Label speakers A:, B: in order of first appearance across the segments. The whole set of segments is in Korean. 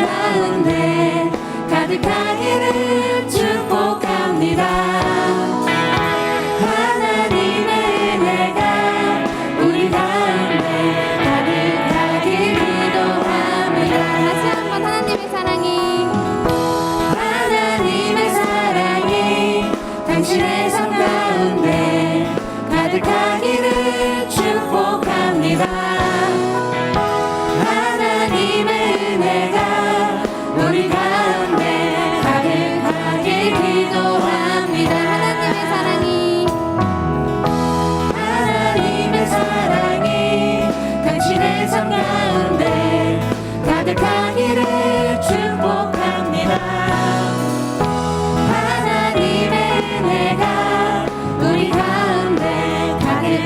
A: 가운데 가득하기를 축복합니다. 하나님의 은혜가 우리 가운데 가득하길 기도합니다.
B: 다시 한번 하나님의 사랑이
A: 당신의 삶 가운데 가득하기를 축복합니다. 하나님의 은혜가 우리 가운데 가득하길 기도합니다. 하나님의 사랑이 당신의 삶 가운데 가득하기를 축복합니다.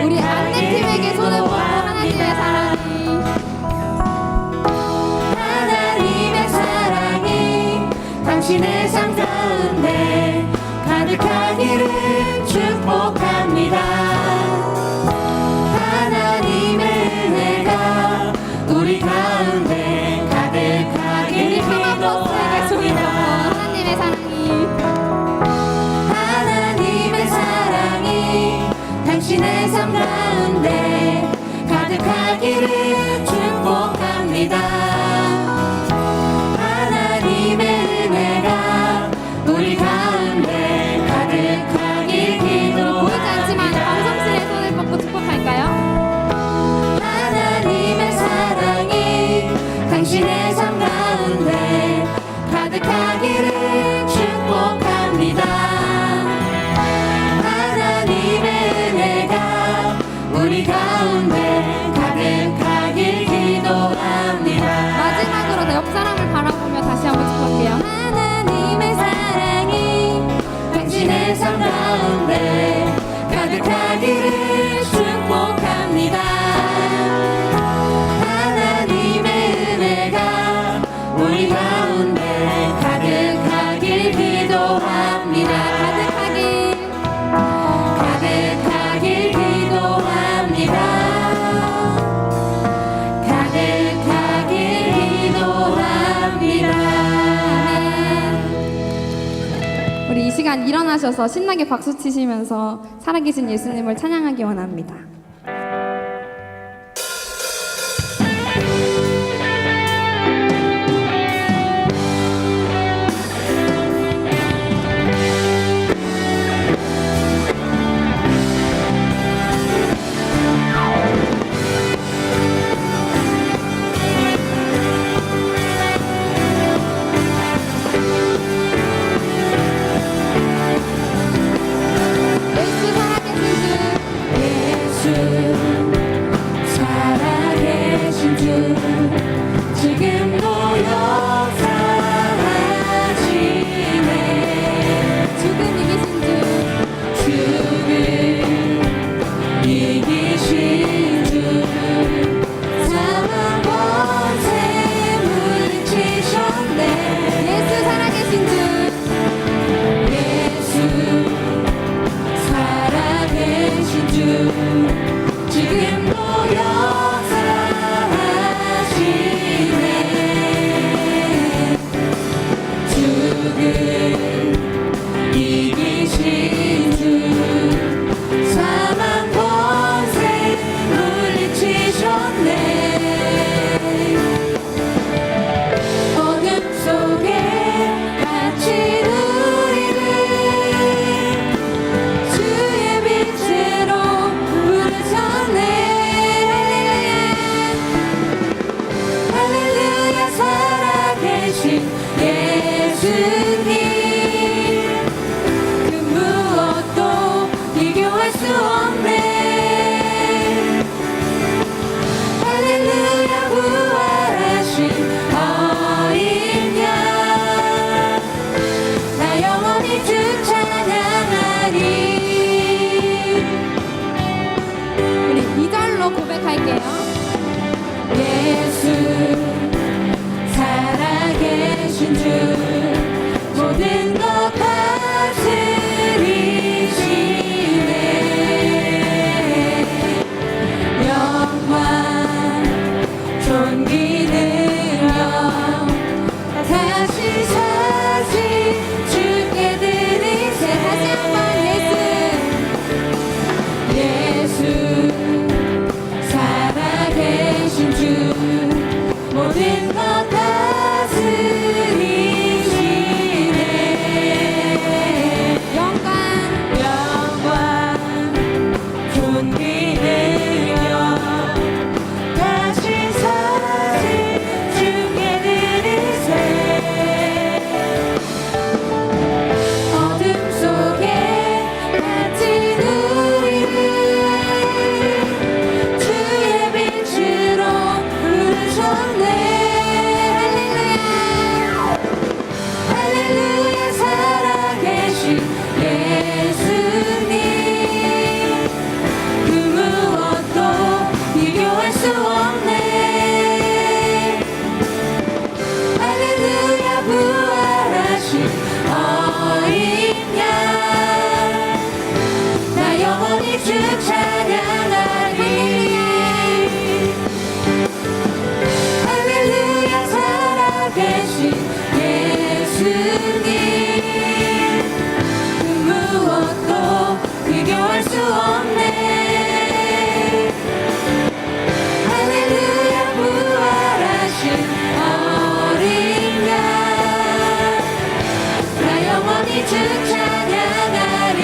B: 우리 안내팀에게 손을 뻗고
A: 하나님의 사랑이 당신의 삶 가운데 가득하기를 축복합니다. 하나님의 은혜가 우리 가운데 가득하길 기도합니다. 하나님의 사랑이 당신의 삶 가운데 가득하기를 축복합니다. 하나님의 은혜가 우리 가운데 가득하길 기도합니다.
B: 보이지 않지만 방송실에 손을 뻗고 축복할까요?
A: 하나님의 사랑이 당신의 삶 가운데 가득하기를 축복합니다. 우리 가운데 가득하길 기도합니다.
B: 마지막으로 옆 사람을 바라보며 다시 한번 축복할게요.
A: 하나님의 사랑이 당신의 삶 가운데 가득하기를 축복합니다. 하나님의 은혜가 우리 가운데 가득하길 기도합니다. 가득하길 기도합니다. 가득하길 기도합니다.
B: 우리 이 시간 일어나셔서 신나게 박수 치시면서 살아계신 예수님을 찬양하기 원합니다.
A: 지금도 역사하시네.
B: 죽음
A: 이기신 주 사망 권세 물리치셨네.
B: 예수 살아계신 주
A: 예수 살아계신 주 지금도 역사하시네. 죽음 이기신 주 사망 권세 물리치셨네. 어둠 속에 갇힌 우리를 주의 빛으로 부르셨네. 할렐루야 살아계신 예수님 그 무엇도 비교할 수 없네. 할렐루야 부활하신 어린 양 나 영원히 주 찬양하리.
B: 우리 2절로 고백할게요.
A: 예수 살아계신 주 모든 것 다스리시네. 영광 존귀 능력 다 모든 것 다스리시네. 영광 존귀 능력 다시 사신 주께 드리세. 어둠 속에 갇힌 우리를 주의 빛으로 부르셨네. 할렐루야 살아계신 예수님, 그 무엇도 비교할 수 없네. 할렐루야 부활하신 어린 양, 나 영원히 주 찬양하리. 할렐루야 살아계신 예수님, 그 무엇도 비교할 수 없네. 할렐루야 부활하신 어린 양, 나 영원히 주 찬양하리.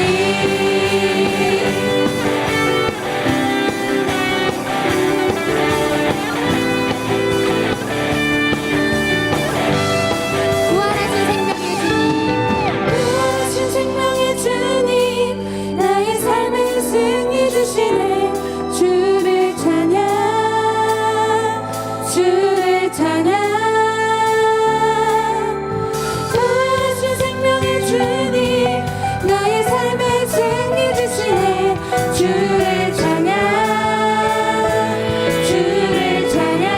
A: 부활하신 생명의 주님, 나의 삶에 승리 주시네. 주를 찬양, 주를 찬양. 부활하신 생명의 주님, 나의 삶에 승리 주시네. 주를 찬양, 주를 찬양.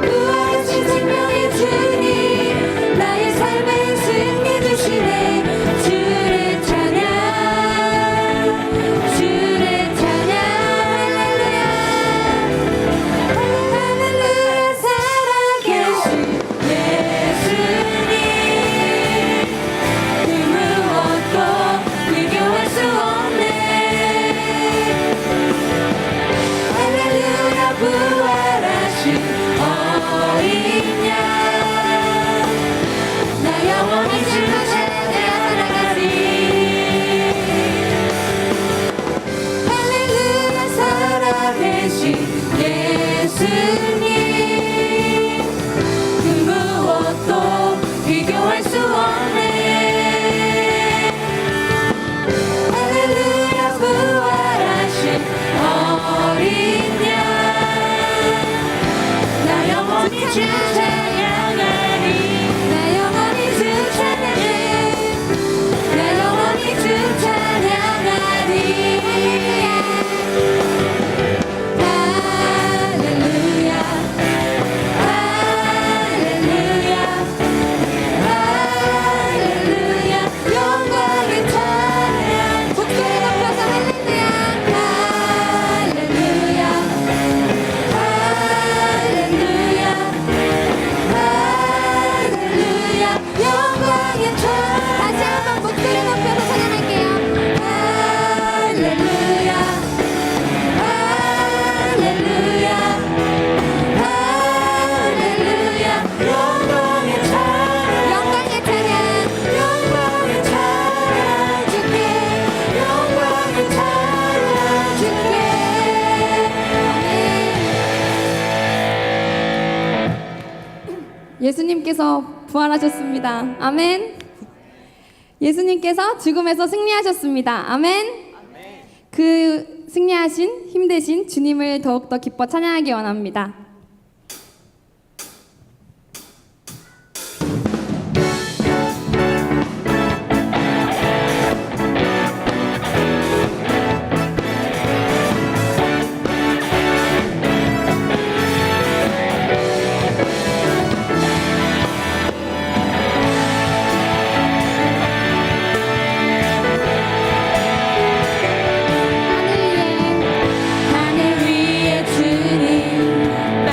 A: 부활하신 생명의 주님, 나의 삶에 승리 주시네. 주를 찬양, 주를 찬양. 할렐루야 살아계신 예수님, 그 무엇도 비교할 수 없네. 할렐루야 부활하신 어린 양, 나 영원히 주 찬양하리. 할렐루야 살아계신 예수님, 그 무엇도 비교할 수 없네. 할렐루야 부활하신 어린 양, 나 영원히 주 찬양하리. 나 영원히 주 찬양해. 나 영원히 주 찬양하리. 할렐루야, 할렐루야, 할렐루야. 영광의 찬양. 목소리 높여서 할렐루야, 할렐루야, 할렐루야, 할렐루야. 영광의 찬양. 다시 한번 목소리 높여서 찬양할게요. 할렐루야, 할렐루야, 할렐루야. 영광의 찬양, 영광의 찬양, 영광의 찬양 주께, 영광의 찬양 주께.
B: 예수님께서 부활하셨습니다. 아멘. 예수님께서 죽음에서 승리하셨습니다. 아멘. 그 승리하신 힘대신 주님을 더욱더 기뻐 찬양하기 원합니다.
A: 하늘 위에 주님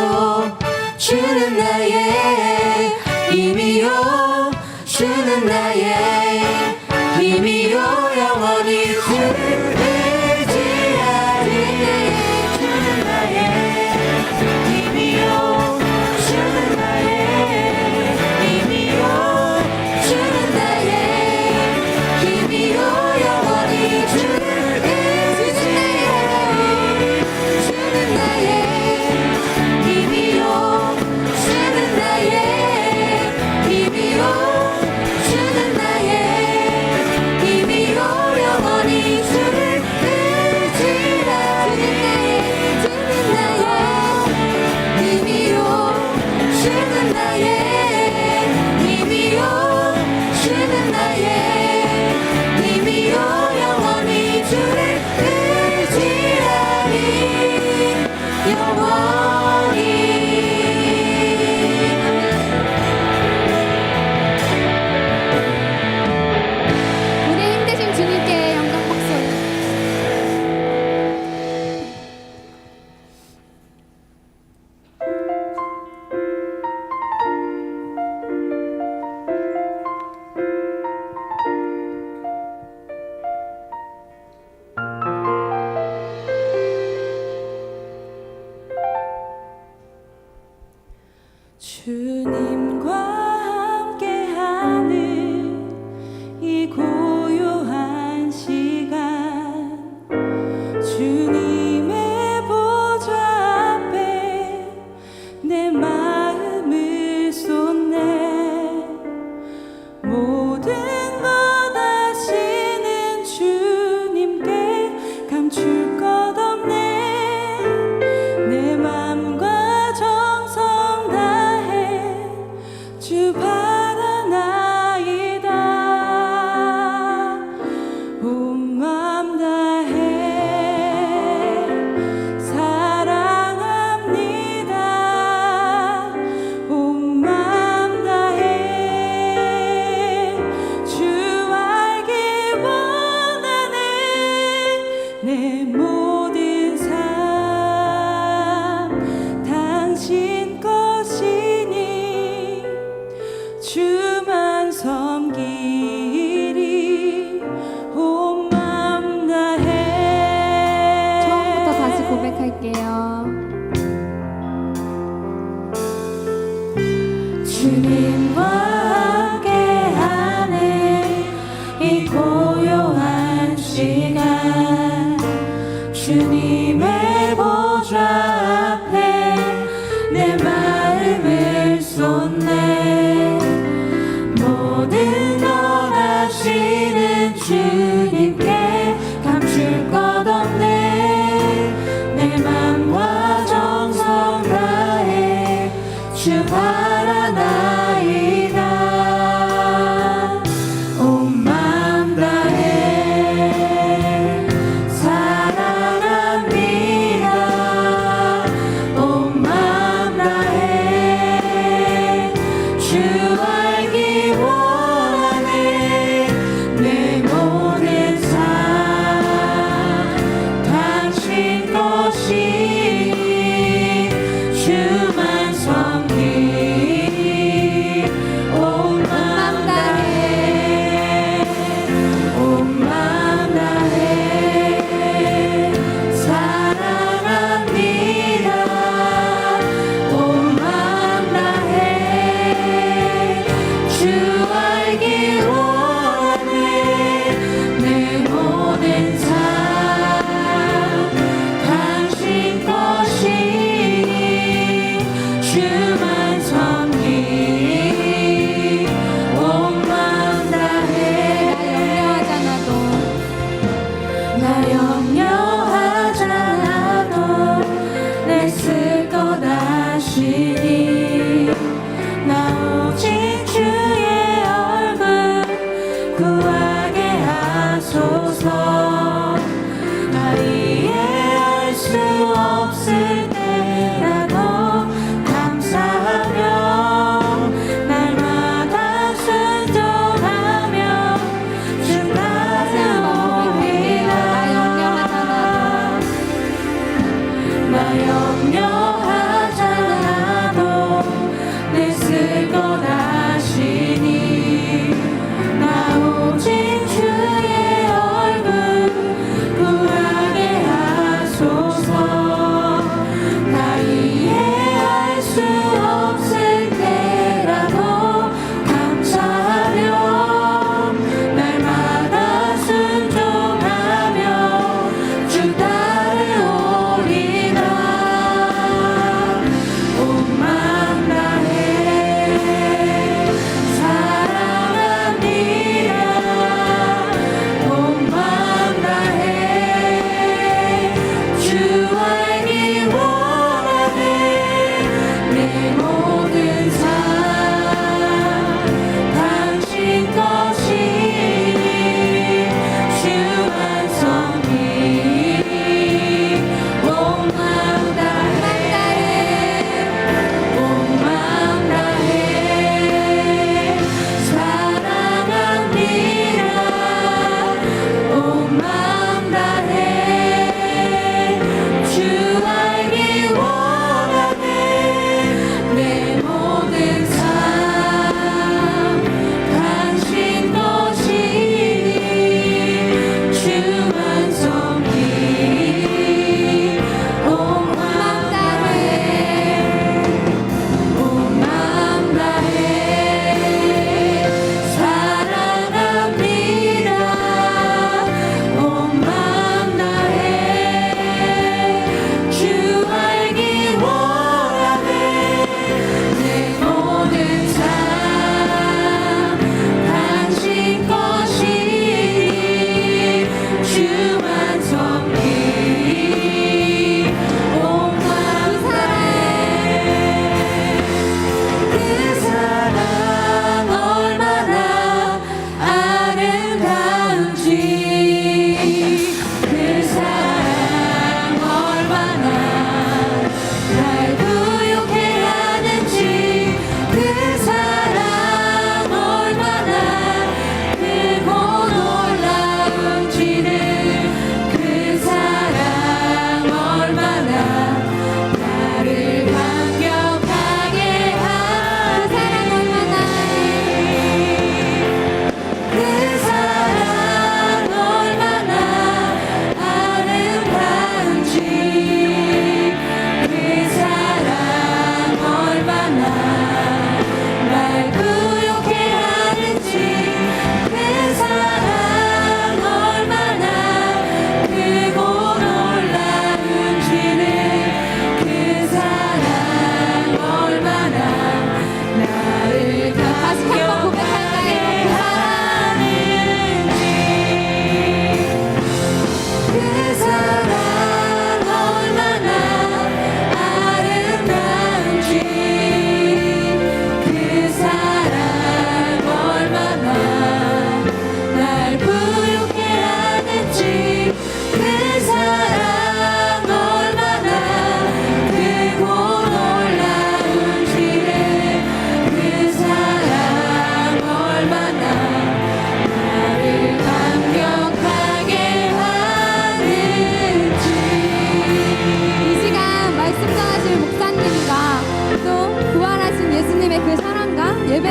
A: 힘이요 주는 나의 힘이요 주는 나의 힘이요 영원히 주를 의지하리 주는 나의 힘이요 주는 나의 힘이요 주는 나의 힘이요 영원히 주를 의지하리 주는 나의 힘이요 주는 나의 힘이요 주는 나의 힘이요 영원히 주를 의지하리 주는 나의 힘이요 주는 나의 힘이요 주는 나의 힘이요 영원히 주를 의지하리 영원히
B: 우리 힘드신 주님께 영광 박수.
C: 주님과 함께하는 이 고요한 시간 주님의 보좌 앞에 내 마음을 쏟네 모든 것 아시는 주님께 감출 것 없네 내 맘과 정성 다해 주 바라나이다 온 맘 다해 사랑합니다 온 맘 다해 주 알기 원하네 내 모든 삶 당신 것이니 주만 섬기리 온 맘 다해
B: 처음부터 다시 고백할게요.
C: 주님과 함께하는 이 고요한 시간 주님의 보좌 앞에 내 마음을 쏟네 모든 것 아시는 주님께 감출 것 없네 내 맘과 정성 다해 주 바라나이다 온 맘 다해 사랑합니다 온 맘 다해 주 알기 원하네 내 모든 삶 당신 것이니 주만 섬기리 온 맘 다해 온 맘 다해 사랑합니다 온 맘 다해 주 알기 원하네 내 모든 삶 당신 것이니 주만 섬기리 온 맘 다해
B: 나
C: 염려하잖아도 내 쓸 것 아시니 나 오직 주의 얼굴 구하게 하소서 나 이해할 수 없을 때라도 감사하며 날마다 순종하며 주 따르옵니다 나 염려하잖아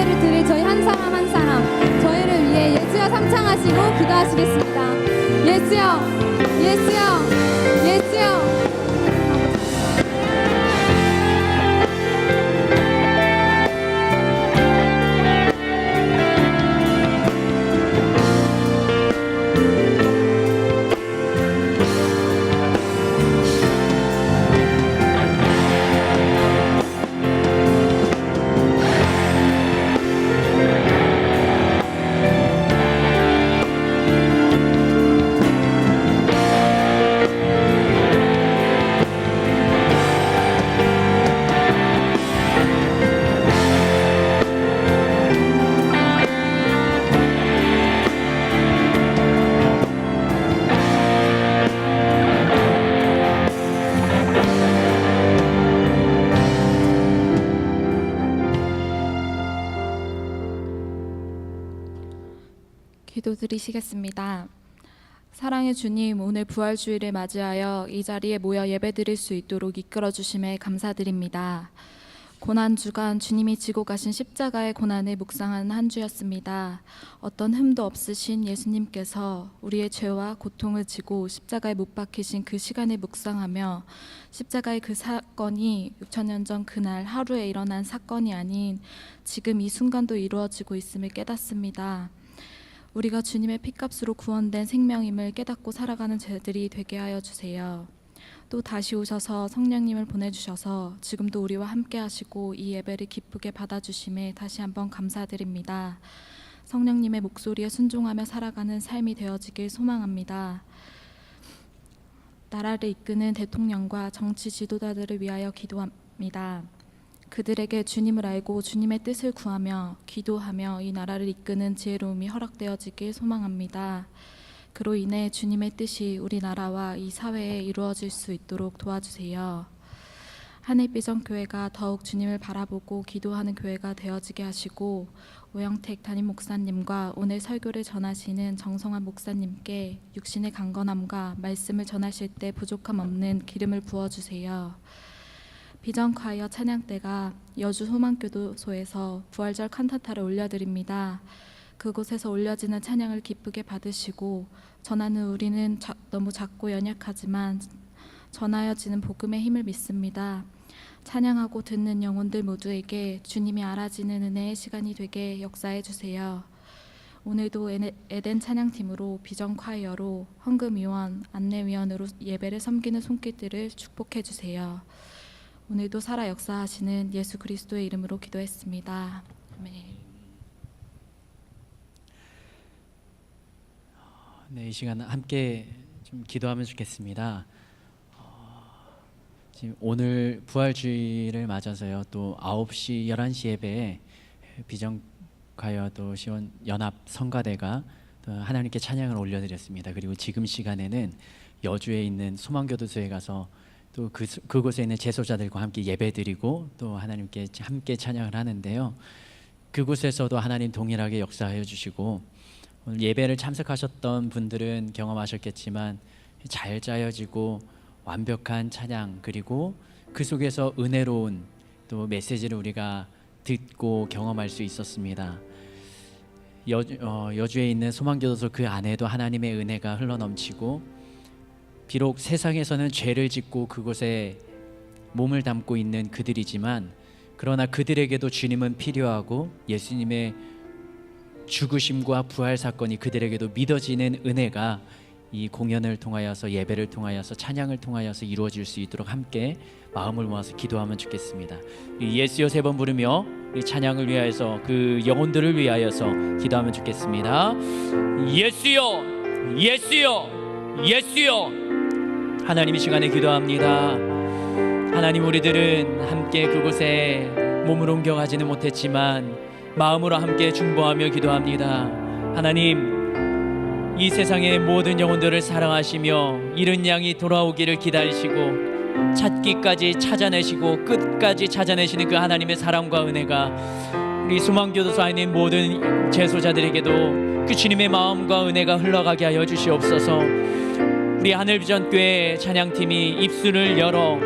B: 예배를 드릴 저희 한 사람 한 사람 저희를 위해 예수여 삼창하시고 기도하시겠습니다. 예수여, 예수여, 예수여.
C: 기도드리시겠습니다. 사랑의 주님, 오늘 부활주일을 맞이하여 이 자리에 모여 예배드릴 수 있도록 이끌어 주심에 감사드립니다. 고난 주간 주님이 지고 가신 십자가의 고난을 묵상하는 한 주였습니다. 어떤 흠도 없으신 예수님께서 우리의 죄와 고통을 지고 십자가에 못 박히신 그 시간을 묵상하며 십자가의 그 사건이 6,000년 전 그날 하루에 일어난 사건이 아닌 지금 이 순간도 이루어지고 있음을 깨닫습니다. 우리가 주님의 피값으로 구원된 생명임을 깨닫고 살아가는 저들이 되게 하여 주세요. 또 다시 오셔서 성령님을 보내주셔서 지금도 우리와 함께 하시고 이 예배를 기쁘게 받아주심에 다시 한번 감사드립니다. 성령님의 목소리에 순종하며 살아가는 삶이 되어지길 소망합니다. 나라를 이끄는 대통령과 정치 지도자들을 위하여 기도합니다. 그들에게 주님을 알고 주님의 뜻을 구하며 기도하며 이 나라를 이끄는 지혜로움이 허락되어지길 소망합니다. 그로 인해 주님의 뜻이 우리나라와 이 사회에 이루어질 수 있도록 도와주세요. 하늘비전교회가 더욱 주님을 바라보고 기도하는 교회가 되어지게 하시고 오영택 담임 목사님과 오늘 설교를 전하시는 정성환 목사님께 육신의 강건함과 말씀을 전하실 때 부족함 없는 기름을 부어주세요. 비전콰이어 찬양대가 여주 소망교도소에서 부활절 칸타타를 올려드립니다. 그곳에서 올려지는 찬양을 기쁘게 받으시고 전하는 우리는 너무 작고 연약하지만 전하여지는 복음의 힘을 믿습니다. 찬양하고 듣는 영혼들 모두에게 주님이 알아지는 은혜의 시간이 되게 역사해 주세요. 오늘도 에덴 찬양팀으로 비전콰이어로 헌금위원, 안내위원으로 예배를 섬기는 손길들을 축복해 주세요. 오늘도 살아 역사하시는 예수 그리스도의 이름으로 기도했습니다. 아멘.
D: 네, 이 시간 함께 좀 기도하면 좋겠습니다. 지금 오늘 부활주일을 맞아서요. 또 9시, 11시 예배에 비전가요 또 시원 연합 성가대가 또 하나님께 찬양을 올려드렸습니다. 그리고 지금 시간에는 여주에 있는 소망교도소에 가서 또 그곳에 있는 제소자들과 함께 예배드리고 또 하나님께 함께 찬양을 하는데요. 그곳에서도 하나님 동일하게 역사하여 주시고 오늘 예배를 참석하셨던 분들은 경험하셨겠지만 잘 짜여지고 완벽한 찬양 그리고 그 속에서 은혜로운 또 메시지를 우리가 듣고 경험할 수 있었습니다. 여주에 있는 소망교도소 그 안에도 하나님의 은혜가 흘러넘치고 비록 세상에서는 죄를 짓고 그곳에 몸을 담고 있는 그들이지만 그러나 그들에게도 주님은 필요하고 예수님의 죽으심과 부활 사건이 그들에게도 믿어지는 은혜가 이 공연을 통하여서 예배를 통하여서 찬양을 통하여서 이루어질 수 있도록 함께 마음을 모아서 기도하면 좋겠습니다. 예수여 3번 부르며 이 찬양을 위하여서 그 영혼들을 위하여서 기도하면 좋겠습니다. 예수여, 예수여, 예수여. 하나님 이 시간에 기도합니다. 하나님 우리들은 함께 그곳에 몸을 옮겨가지는 못했지만 마음으로 함께 중보하며 기도합니다. 하나님 이 세상의 모든 영혼들을 사랑하시며 잃은 양이 돌아오기를 기다리시고 찾기까지 찾아내시고 끝까지 찾아내시는 그 하나님의 사랑과 은혜가 우리 소망교도소 안에 있는 모든 제소자들에게도 그 주님의 마음과 은혜가 흘러가게 하여 주시옵소서. 우리 하늘비전교회 찬양팀이 입술을 열어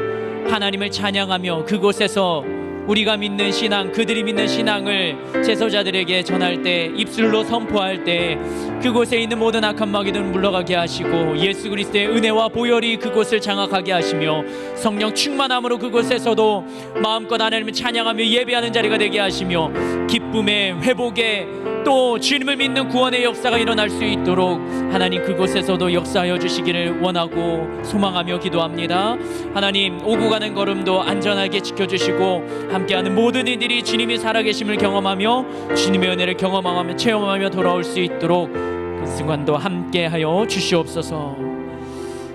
D: 하나님을 찬양하며 그곳에서 우리가 믿는 신앙, 그들이 믿는 신앙을 제소자들에게 전할 때, 입술로 선포할 때 그곳에 있는 모든 악한 마귀들은 물러가게 하시고 예수 그리스도의 은혜와 보혈이 그곳을 장악하게 하시며 성령 충만함으로 그곳에서도 마음껏 하나님을 찬양하며 예배하는 자리가 되게 하시며 기쁨의 회복의 또 주님을 믿는 구원의 역사가 일어날 수 있도록 하나님 그곳에서도 역사하여 주시기를 원하고 소망하며 기도합니다. 하나님 오고 가는 걸음도 안전하게 지켜주시고 함께하는 모든 이들이 주님이 살아계심을 경험하며 주님의 은혜를 경험하며 체험하며 돌아올 수 있도록 그 순간도 함께하여 주시옵소서.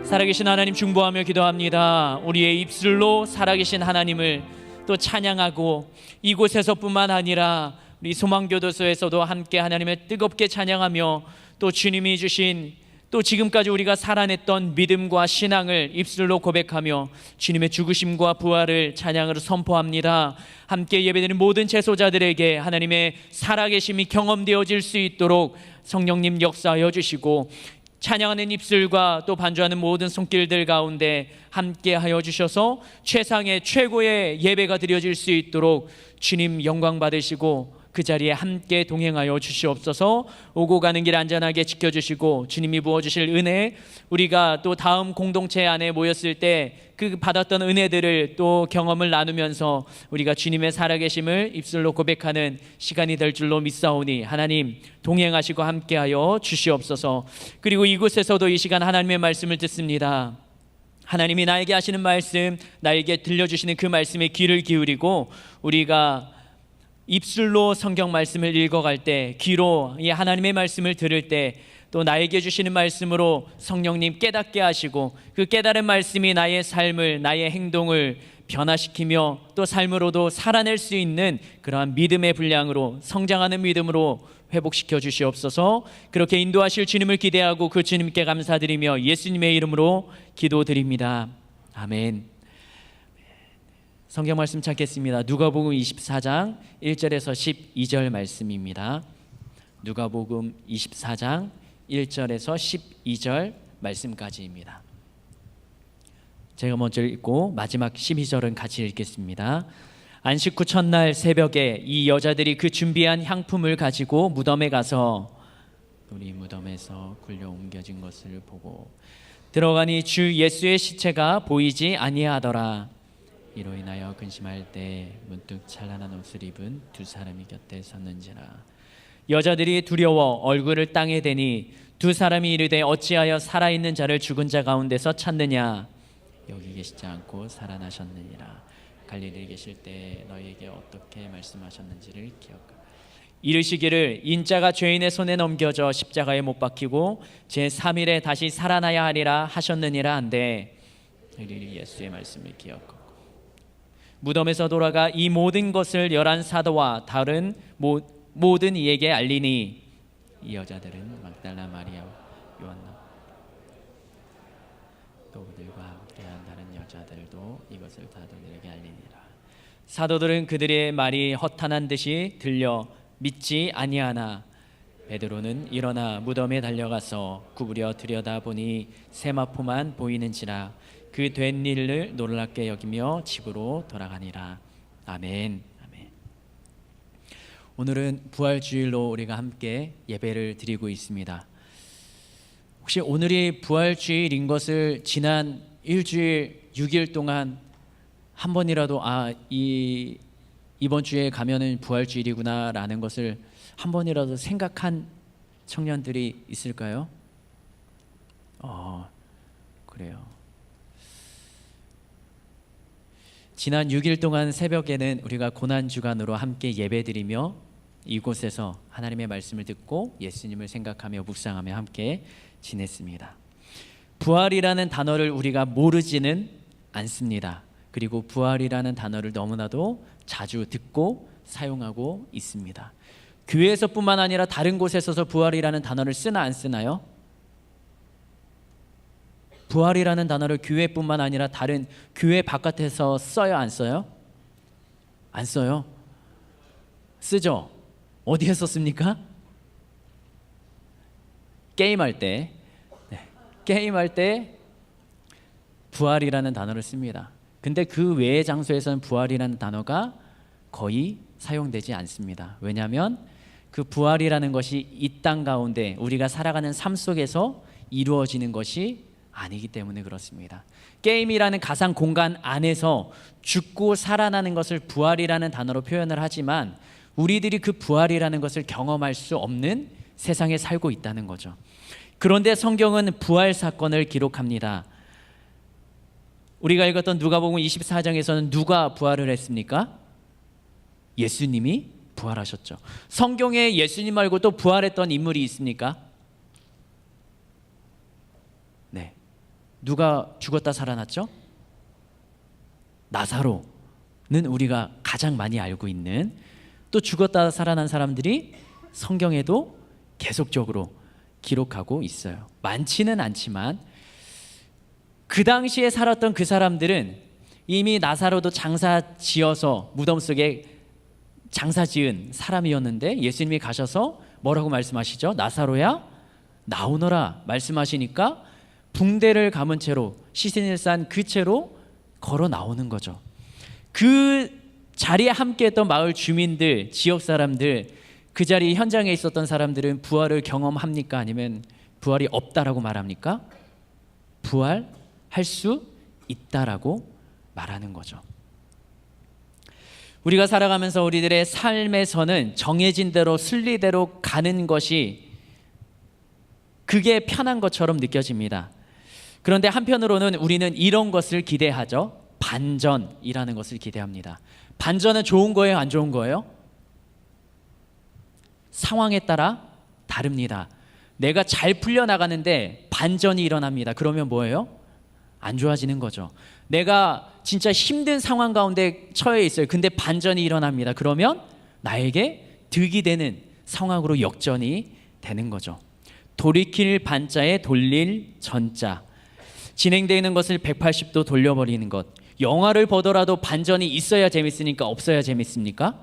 D: 살아계신 하나님 중보하며 기도합니다. 우리의 입술로 살아계신 하나님을 또 찬양하고 이곳에서뿐만 아니라 우리 소망교도소에서도 함께 하나님을 뜨겁게 찬양하며 또 주님이 주신 또 지금까지 우리가 살아냈던 믿음과 신앙을 입술로 고백하며 주님의 죽으심과 부활을 찬양으로 선포합니다. 함께 예배드리는 모든 제소자들에게 하나님의 살아계심이 경험되어질 수 있도록 성령님 역사하여 주시고 찬양하는 입술과 또 반주하는 모든 손길들 가운데 함께하여 주셔서 최상의 최고의 예배가 드려질 수 있도록 주님 영광 받으시고 그 자리에 함께 동행하여 주시옵소서. 오고 가는 길 안전하게 지켜주시고 주님이 부어주실 은혜, 우리가 또 다음 공동체 안에 모였을 때 그 받았던 은혜들을 또 경험을 나누면서 우리가 주님의 살아계심을 입술로 고백하는 시간이 될 줄로 믿사오니 하나님 동행하시고 함께하여 주시옵소서. 그리고 이곳에서도 이 시간 하나님의 말씀을 듣습니다. 하나님이 나에게 하시는 말씀, 나에게 들려주시는 그 말씀에 귀를 기울이고 우리가 입술로 성경 말씀을 읽어갈 때, 귀로 이 하나님의 말씀을 들을 때 또 나에게 주시는 말씀으로 성령님 깨닫게 하시고 그 깨달은 말씀이 나의 삶을, 나의 행동을 변화시키며 또 삶으로도 살아낼 수 있는 그러한 믿음의 분량으로 성장하는 믿음으로 회복시켜 주시옵소서. 그렇게 인도하실 주님을 기대하고 그 주님께 감사드리며 예수님의 이름으로 기도드립니다. 아멘. 성경 말씀 찾겠습니다. 누가복음 24장 1절에서 12절 말씀입니다. 누가복음 24장 1절에서 12절 말씀까지입니다. 제가 먼저 읽고 마지막 12절은 같이 읽겠습니다. 안식 후 첫날 새벽에 이 여자들이 그 준비한 향품을 가지고 무덤에 가서 우리 무덤에서 굴려 옮겨진 것을 보고 들어가니 주 예수의 시체가 보이지 아니하더라. 이로 인하여 근심할 때 문득 찬란한 옷을 입은 두 사람이 곁에 섰는지라. 여자들이 두려워 얼굴을 땅에 대니 두 사람이 이르되 어찌하여 살아있는 자를 죽은 자 가운데서 찾느냐. 여기 계시지 않고 살아나셨느니라. 갈릴리에 계실 때 너희에게 어떻게 말씀하셨는지를 기억하라. 이르시기를 인자가 죄인의 손에 넘겨져 십자가에 못 박히고 제3일에 다시 살아나야 하리라 하셨느니라 한데 이리 예수의 말씀을 기억하고 무덤에서 돌아가 이 모든 것을 11 사도와 다른 모든 이에게 알리니 이 여자들은 막달라 마리아, 요한나 또 그들과 함께한 다른 여자들도 이것을 사도들에게 알리니라. 사도들은 그들의 말이 허탄한 듯이 들려 믿지 아니하나 베드로는 일어나 무덤에 달려가서 구부려 들여다보니 세마포만 보이는지라. 그 된 일을 놀랍게 여기며 집으로 돌아가니라. 아멘. 아멘. 오늘은 부활주일로 우리가 함께 예배를 드리고 있습니다. 혹시 오늘이 부활주일인 것을 지난 일주일 6일 동안 한 번이라도 이번 주에 가면은 부활주일이구나 라는 것을 한 번이라도 생각한 청년들이 있을까요? 그래요. 지난 6일 동안 새벽에는 우리가 고난주간으로 함께 예배드리며 이곳에서 하나님의 말씀을 듣고 예수님을 생각하며 묵상하며 함께 지냈습니다. 부활이라는 단어를 우리가 모르지는 않습니다. 그리고 부활이라는 단어를 너무나도 자주 듣고 사용하고 있습니다. 교회에서뿐만 아니라 다른 곳에서도 부활이라는 단어를 쓰나 안 쓰나요? 부활이라는 단어를 교회뿐만 아니라 다른 교회 바깥에서 써요, 안 써요? 안 써요? 쓰죠? 어디에 썼습니까? 게임할 때, 게임할 때 부활이라는 단어를 씁니다. 근데 그 외의 장소에서는 부활이라는 단어가 거의 사용되지 않습니다. 왜냐하면 그 부활이라는 것이 이 땅 가운데 우리가 살아가는 삶 속에서 이루어지는 것이 아니기 때문에 그렇습니다. 게임이라는 가상 공간 안에서 죽고 살아나는 것을 부활이라는 단어로 표현을 하지만 우리들이 그 부활이라는 것을 경험할 수 없는 세상에 살고 있다는 거죠. 그런데 성경은 부활 사건을 기록합니다. 우리가 읽었던 누가복음 24장에서는 누가 부활을 했습니까? 예수님이 부활하셨죠. 성경에 예수님 말고 또 부활했던 인물이 있습니까? 네. 누가 죽었다 살아났죠? 나사로는 우리가 가장 많이 알고 있는, 또 죽었다 살아난 사람들이 성경에도 계속적으로 기록하고 있어요. 많지는 않지만 그 당시에 살았던 그 사람들은 이미 나사로도 장사 지어서 무덤 속에 장사 지은 사람이었는데 예수님이 가셔서 뭐라고 말씀하시죠? 나사로야 나오너라 말씀하시니까 붕대를 감은 채로 시신을 싼 그 채로 걸어 나오는 거죠. 그 자리에 함께했던 마을 주민들, 지역 사람들, 그 자리 현장에 있었던 사람들은 부활을 경험합니까? 아니면 부활이 없다라고 말합니까? 부활할 수 있다라고 말하는 거죠. 우리가 살아가면서 우리들의 삶에서는 정해진 대로 순리대로 가는 것이 그게 편한 것처럼 느껴집니다. 그런데 한편으로는 우리는 이런 것을 기대하죠. 반전이라는 것을 기대합니다. 반전은 좋은 거예요? 안 좋은 거예요? 상황에 따라 다릅니다. 내가 잘 풀려나가는데 반전이 일어납니다. 그러면 뭐예요? 안 좋아지는 거죠. 내가 진짜 힘든 상황 가운데 처해 있어요. 근데 반전이 일어납니다. 그러면 나에게 득이 되는 상황으로 역전이 되는 거죠. 돌이킬 반자에 돌릴 전자. 진행되는 것을 180도 돌려버리는 것. 영화를 보더라도 반전이 있어야 재밌으니까 없어야 재밌습니까?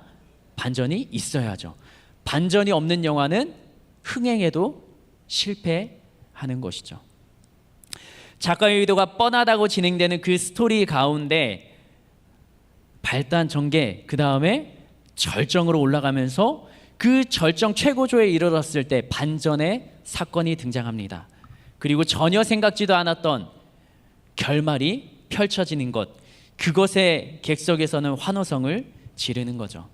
D: 반전이 있어야죠. 반전이 없는 영화는 흥행에도 실패하는 것이죠. 작가의 의도가 뻔하다고 진행되는 그 스토리 가운데 발단 전개, 그 다음에 절정으로 올라가면서 그 절정 최고조에 이르렀을 때 반전의 사건이 등장합니다. 그리고 전혀 생각지도 않았던 결말이 펼쳐지는 것, 그것에 객석에서는 환호성을 지르는 거죠.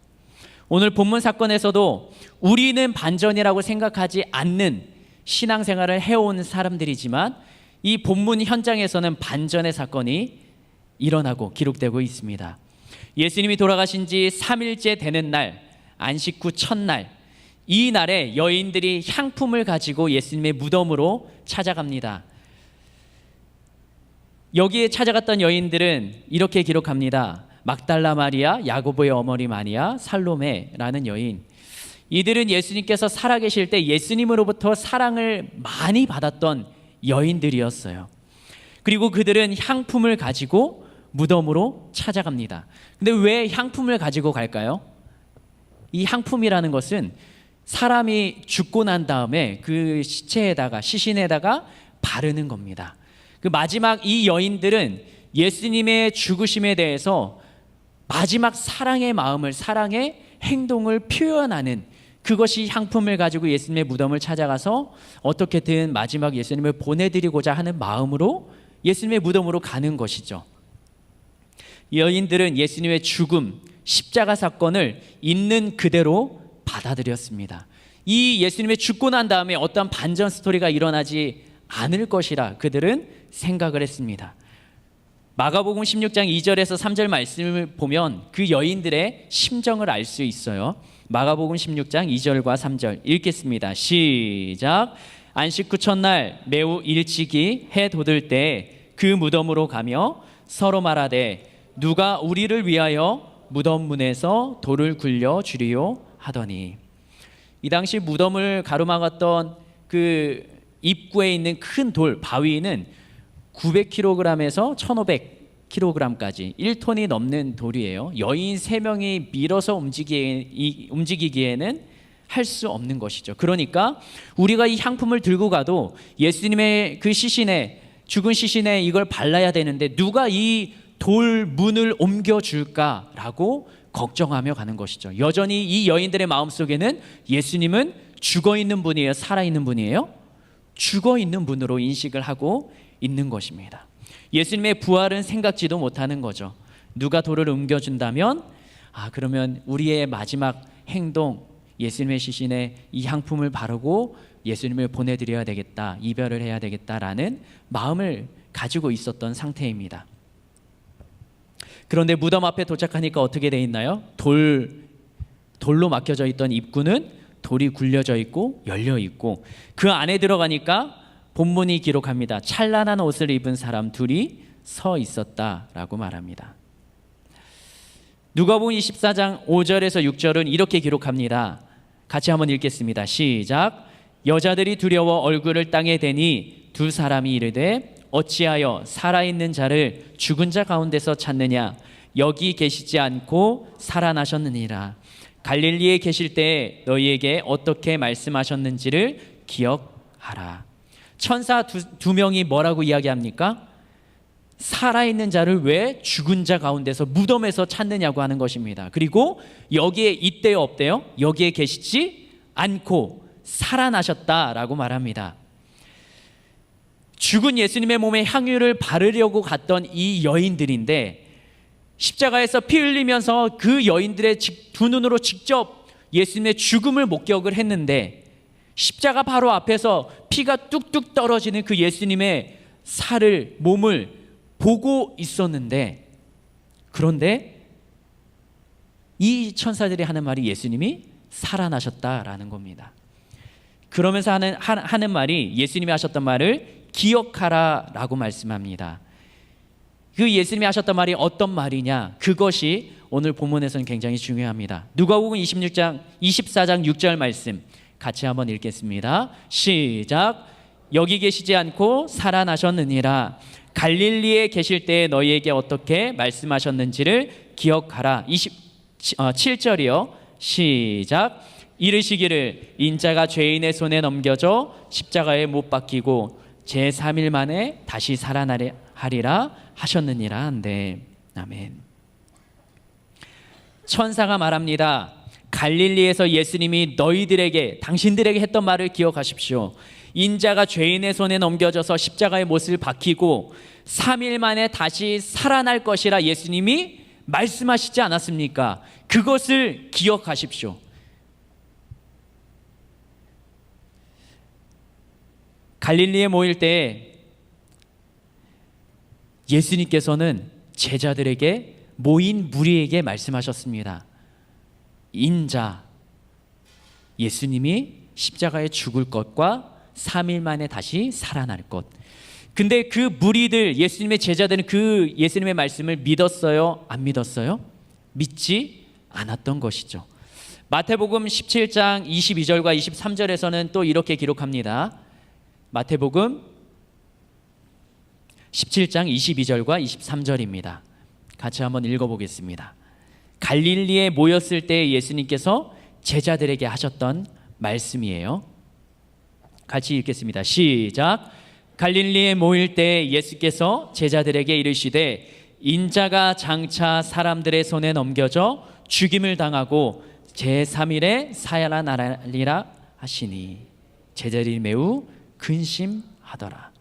D: 오늘 본문 사건에서도 우리는 반전이라고 생각하지 않는 신앙생활을 해온 사람들이지만 이 본문 현장에서는 반전의 사건이 일어나고 기록되고 있습니다. 예수님이 돌아가신 지 3일째 되는 날, 안식 후 첫날, 이 날에 여인들이 향품을 가지고 예수님의 무덤으로 찾아갑니다. 여기에 찾아갔던 여인들은 이렇게 기록합니다. 막달라 마리아, 야고보의 어머니 마리아, 살로메라는 여인. 이들은 예수님께서 살아계실 때 예수님으로부터 사랑을 많이 받았던 여인들이었어요. 그리고 그들은 향품을 가지고 무덤으로 찾아갑니다. 근데 왜 향품을 가지고 갈까요? 이 향품이라는 것은 사람이 죽고 난 다음에 그 시체에다가, 시신에다가 바르는 겁니다. 그 마지막 이 여인들은 예수님의 죽으심에 대해서 마지막 사랑의 마음을, 사랑의 행동을 표현하는, 그것이 향품을 가지고 예수님의 무덤을 찾아가서 어떻게든 마지막 예수님을 보내드리고자 하는 마음으로 예수님의 무덤으로 가는 것이죠. 여인들은 예수님의 죽음, 십자가 사건을 있는 그대로 받아들였습니다. 이 예수님의 죽고 난 다음에 어떤 반전 스토리가 일어나지 않을 것이라 그들은 생각을 했습니다. 마가복음 16장 2절에서 3절 말씀을 보면 그 여인들의 심정을 알 수 있어요. 마가복음 16장 2절과 3절 읽겠습니다. 시작. 안식 후 첫날 매우 일찍이 해 돋을 때 그 무덤으로 가며 서로 말하되 누가 우리를 위하여 무덤 문에서 돌을 굴려 주리요 하더니. 이 당시 무덤을 가로막았던 그 입구에 있는 큰 돌, 바위는 900kg에서 1500kg까지 1톤이 넘는 돌이에요. 여인 3명이 밀어서 움직이기에는 할 수 없는 것이죠. 그러니까 우리가 이 향품을 들고 가도 예수님의 그 시신에, 죽은 시신에 이걸 발라야 되는데 누가 이 돌 문을 옮겨줄까라고 걱정하며 가는 것이죠. 여전히 이 여인들의 마음속에는 예수님은 죽어 있는 분이에요, 살아 있는 분이에요? 죽어 있는 분으로 인식을 하고 있는 것입니다. 예수님의 부활은 생각지도 못하는 거죠. 누가 돌을 옮겨준다면 그러면 우리의 마지막 행동, 예수님의 시신에 이 향품을 바르고 예수님을 보내드려야 되겠다, 이별을 해야 되겠다라는 마음을 가지고 있었던 상태입니다. 그런데 무덤 앞에 도착하니까 어떻게 돼 있나요? 돌로 막혀져 있던 입구는 돌이 굴려져 있고 열려 있고, 그 안에 들어가니까 본문이 기록합니다. 찬란한 옷을 입은 사람 둘이 서 있었다라고 말합니다. 누가복음 24장 5절에서 6절은 이렇게 기록합니다. 같이 한번 읽겠습니다. 시작. 여자들이 두려워 얼굴을 땅에 대니 두 사람이 이르되 어찌하여 살아있는 자를 죽은 자 가운데서 찾느냐? 여기 계시지 않고 살아나셨느니라. 갈릴리에 계실 때에 너희에게 어떻게 말씀하셨는지를 기억하라. 천사 두 명이 뭐라고 이야기합니까? 살아있는 자를 왜 죽은 자 가운데서 무덤에서 찾느냐고 하는 것입니다. 그리고 여기에 있대요, 없대요? 여기에 계시지 않고 살아나셨다라고 말합니다. 죽은 예수님의 몸에 향유를 바르려고 갔던 이 여인들인데, 십자가에서 피 흘리면서 그 여인들의 두 눈으로 직접 예수님의 죽음을 목격을 했는데, 십자가 바로 앞에서 피가 뚝뚝 떨어지는 그 예수님의 몸을 보고 있었는데, 그런데 이 천사들이 하는 말이 예수님이 살아나셨다라는 겁니다. 그러면서 하는 말이 예수님이 하셨던 말을 기억하라라고 말씀합니다. 그 예수님이 하셨던 말이 어떤 말이냐, 그것이 오늘 본문에서는 굉장히 중요합니다. 누가복음 24장 6절 말씀 같이 한번 읽겠습니다. 시작. 여기 계시지 않고 살아나셨느니라. 갈릴리에 계실 때에 너희에게 어떻게 말씀하셨는지를 기억하라. 7절이요. 시작. 이르시기를 인자가 죄인의 손에 넘겨져 십자가에 못 박히고 제3일 만에 다시 살아나리라 하셨느니라 한데, 아멘. 천사가 말합니다. 갈릴리에서 예수님이 너희들에게, 당신들에게 했던 말을 기억하십시오. 인자가 죄인의 손에 넘겨져서 십자가에 못을 박히고 3일 만에 다시 살아날 것이라 예수님이 말씀하시지 않았습니까? 그것을 기억하십시오. 갈릴리에 모일 때 예수님께서는 제자들에게, 모인 무리에게 말씀하셨습니다. 인자, 예수님이 십자가에 죽을 것과 3일 만에 다시 살아날 것. 근데 그 무리들, 예수님의 제자들은 그 예수님의 말씀을 믿었어요? 안 믿었어요? 믿지 않았던 것이죠. 마태복음 17장 22절과 23절에서는 또 이렇게 기록합니다. 마태복음 17장 22절과 23절입니다. 같이 한번 읽어보겠습니다. 갈릴리에 모였을 때 예수님께서 제자들에게 하셨던 말씀이에요. 같이 읽겠습니다. 시작. 갈릴리에 모일 때 예수께서 제자들에게 이르시되 인자가 장차 사람들의 손에 넘겨져 죽임을 당하고 제3일에 살아나리라 하시니 제자들이 매우 근심하더라.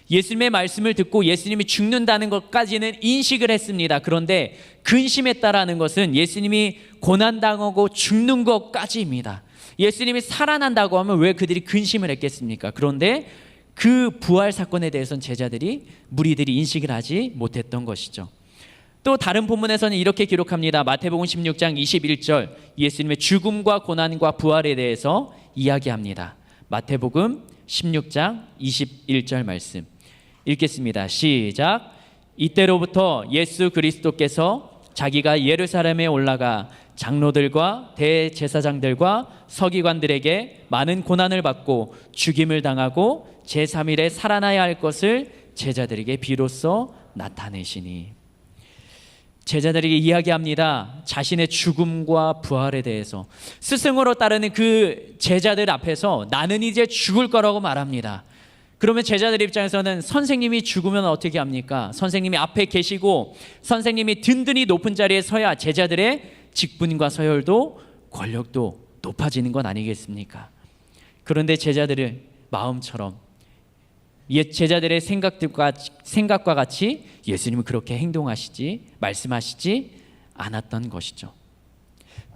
D: 예수님의 말씀을 듣고 예수님이 죽는다는 것까지는 인식을 했습니다. 그런데 근심했다라는 것은 예수님이 고난당하고 죽는 것까지입니다. 예수님이 살아난다고 하면 왜 그들이 근심을 했겠습니까? 그런데 그 부활 사건에 대해서는 무리들이 인식을 하지 못했던 것이죠. 또 다른 본문에서는 이렇게 기록합니다. 마태복음 16장 21절, 예수님의 죽음과 고난과 부활에 대해서 이야기합니다. 마태복음 16장 21절 말씀 읽겠습니다. 시작. 이때로부터 예수 그리스도께서 자기가 예루살렘에 올라가 장로들과 대제사장들과 서기관들에게 많은 고난을 받고 죽임을 당하고 제3일에 살아나야 할 것을 제자들에게 비로소 나타내시니. 제자들에게 이야기합니다. 자신의 죽음과 부활에 대해서. 스승으로 따르는 그 제자들 앞에서 나는 이제 죽을 거라고 말합니다. 그러면 제자들 입장에서는 선생님이 죽으면 어떻게 합니까? 선생님이 앞에 계시고 선생님이 든든히 높은 자리에 서야 제자들의 직분과 서열도 권력도 높아지는 건 아니겠습니까? 그런데 제자들의 마음처럼 옛 제자들의 생각과 같이 예수님은 그렇게 행동하시지 말씀하시지 않았던 것이죠.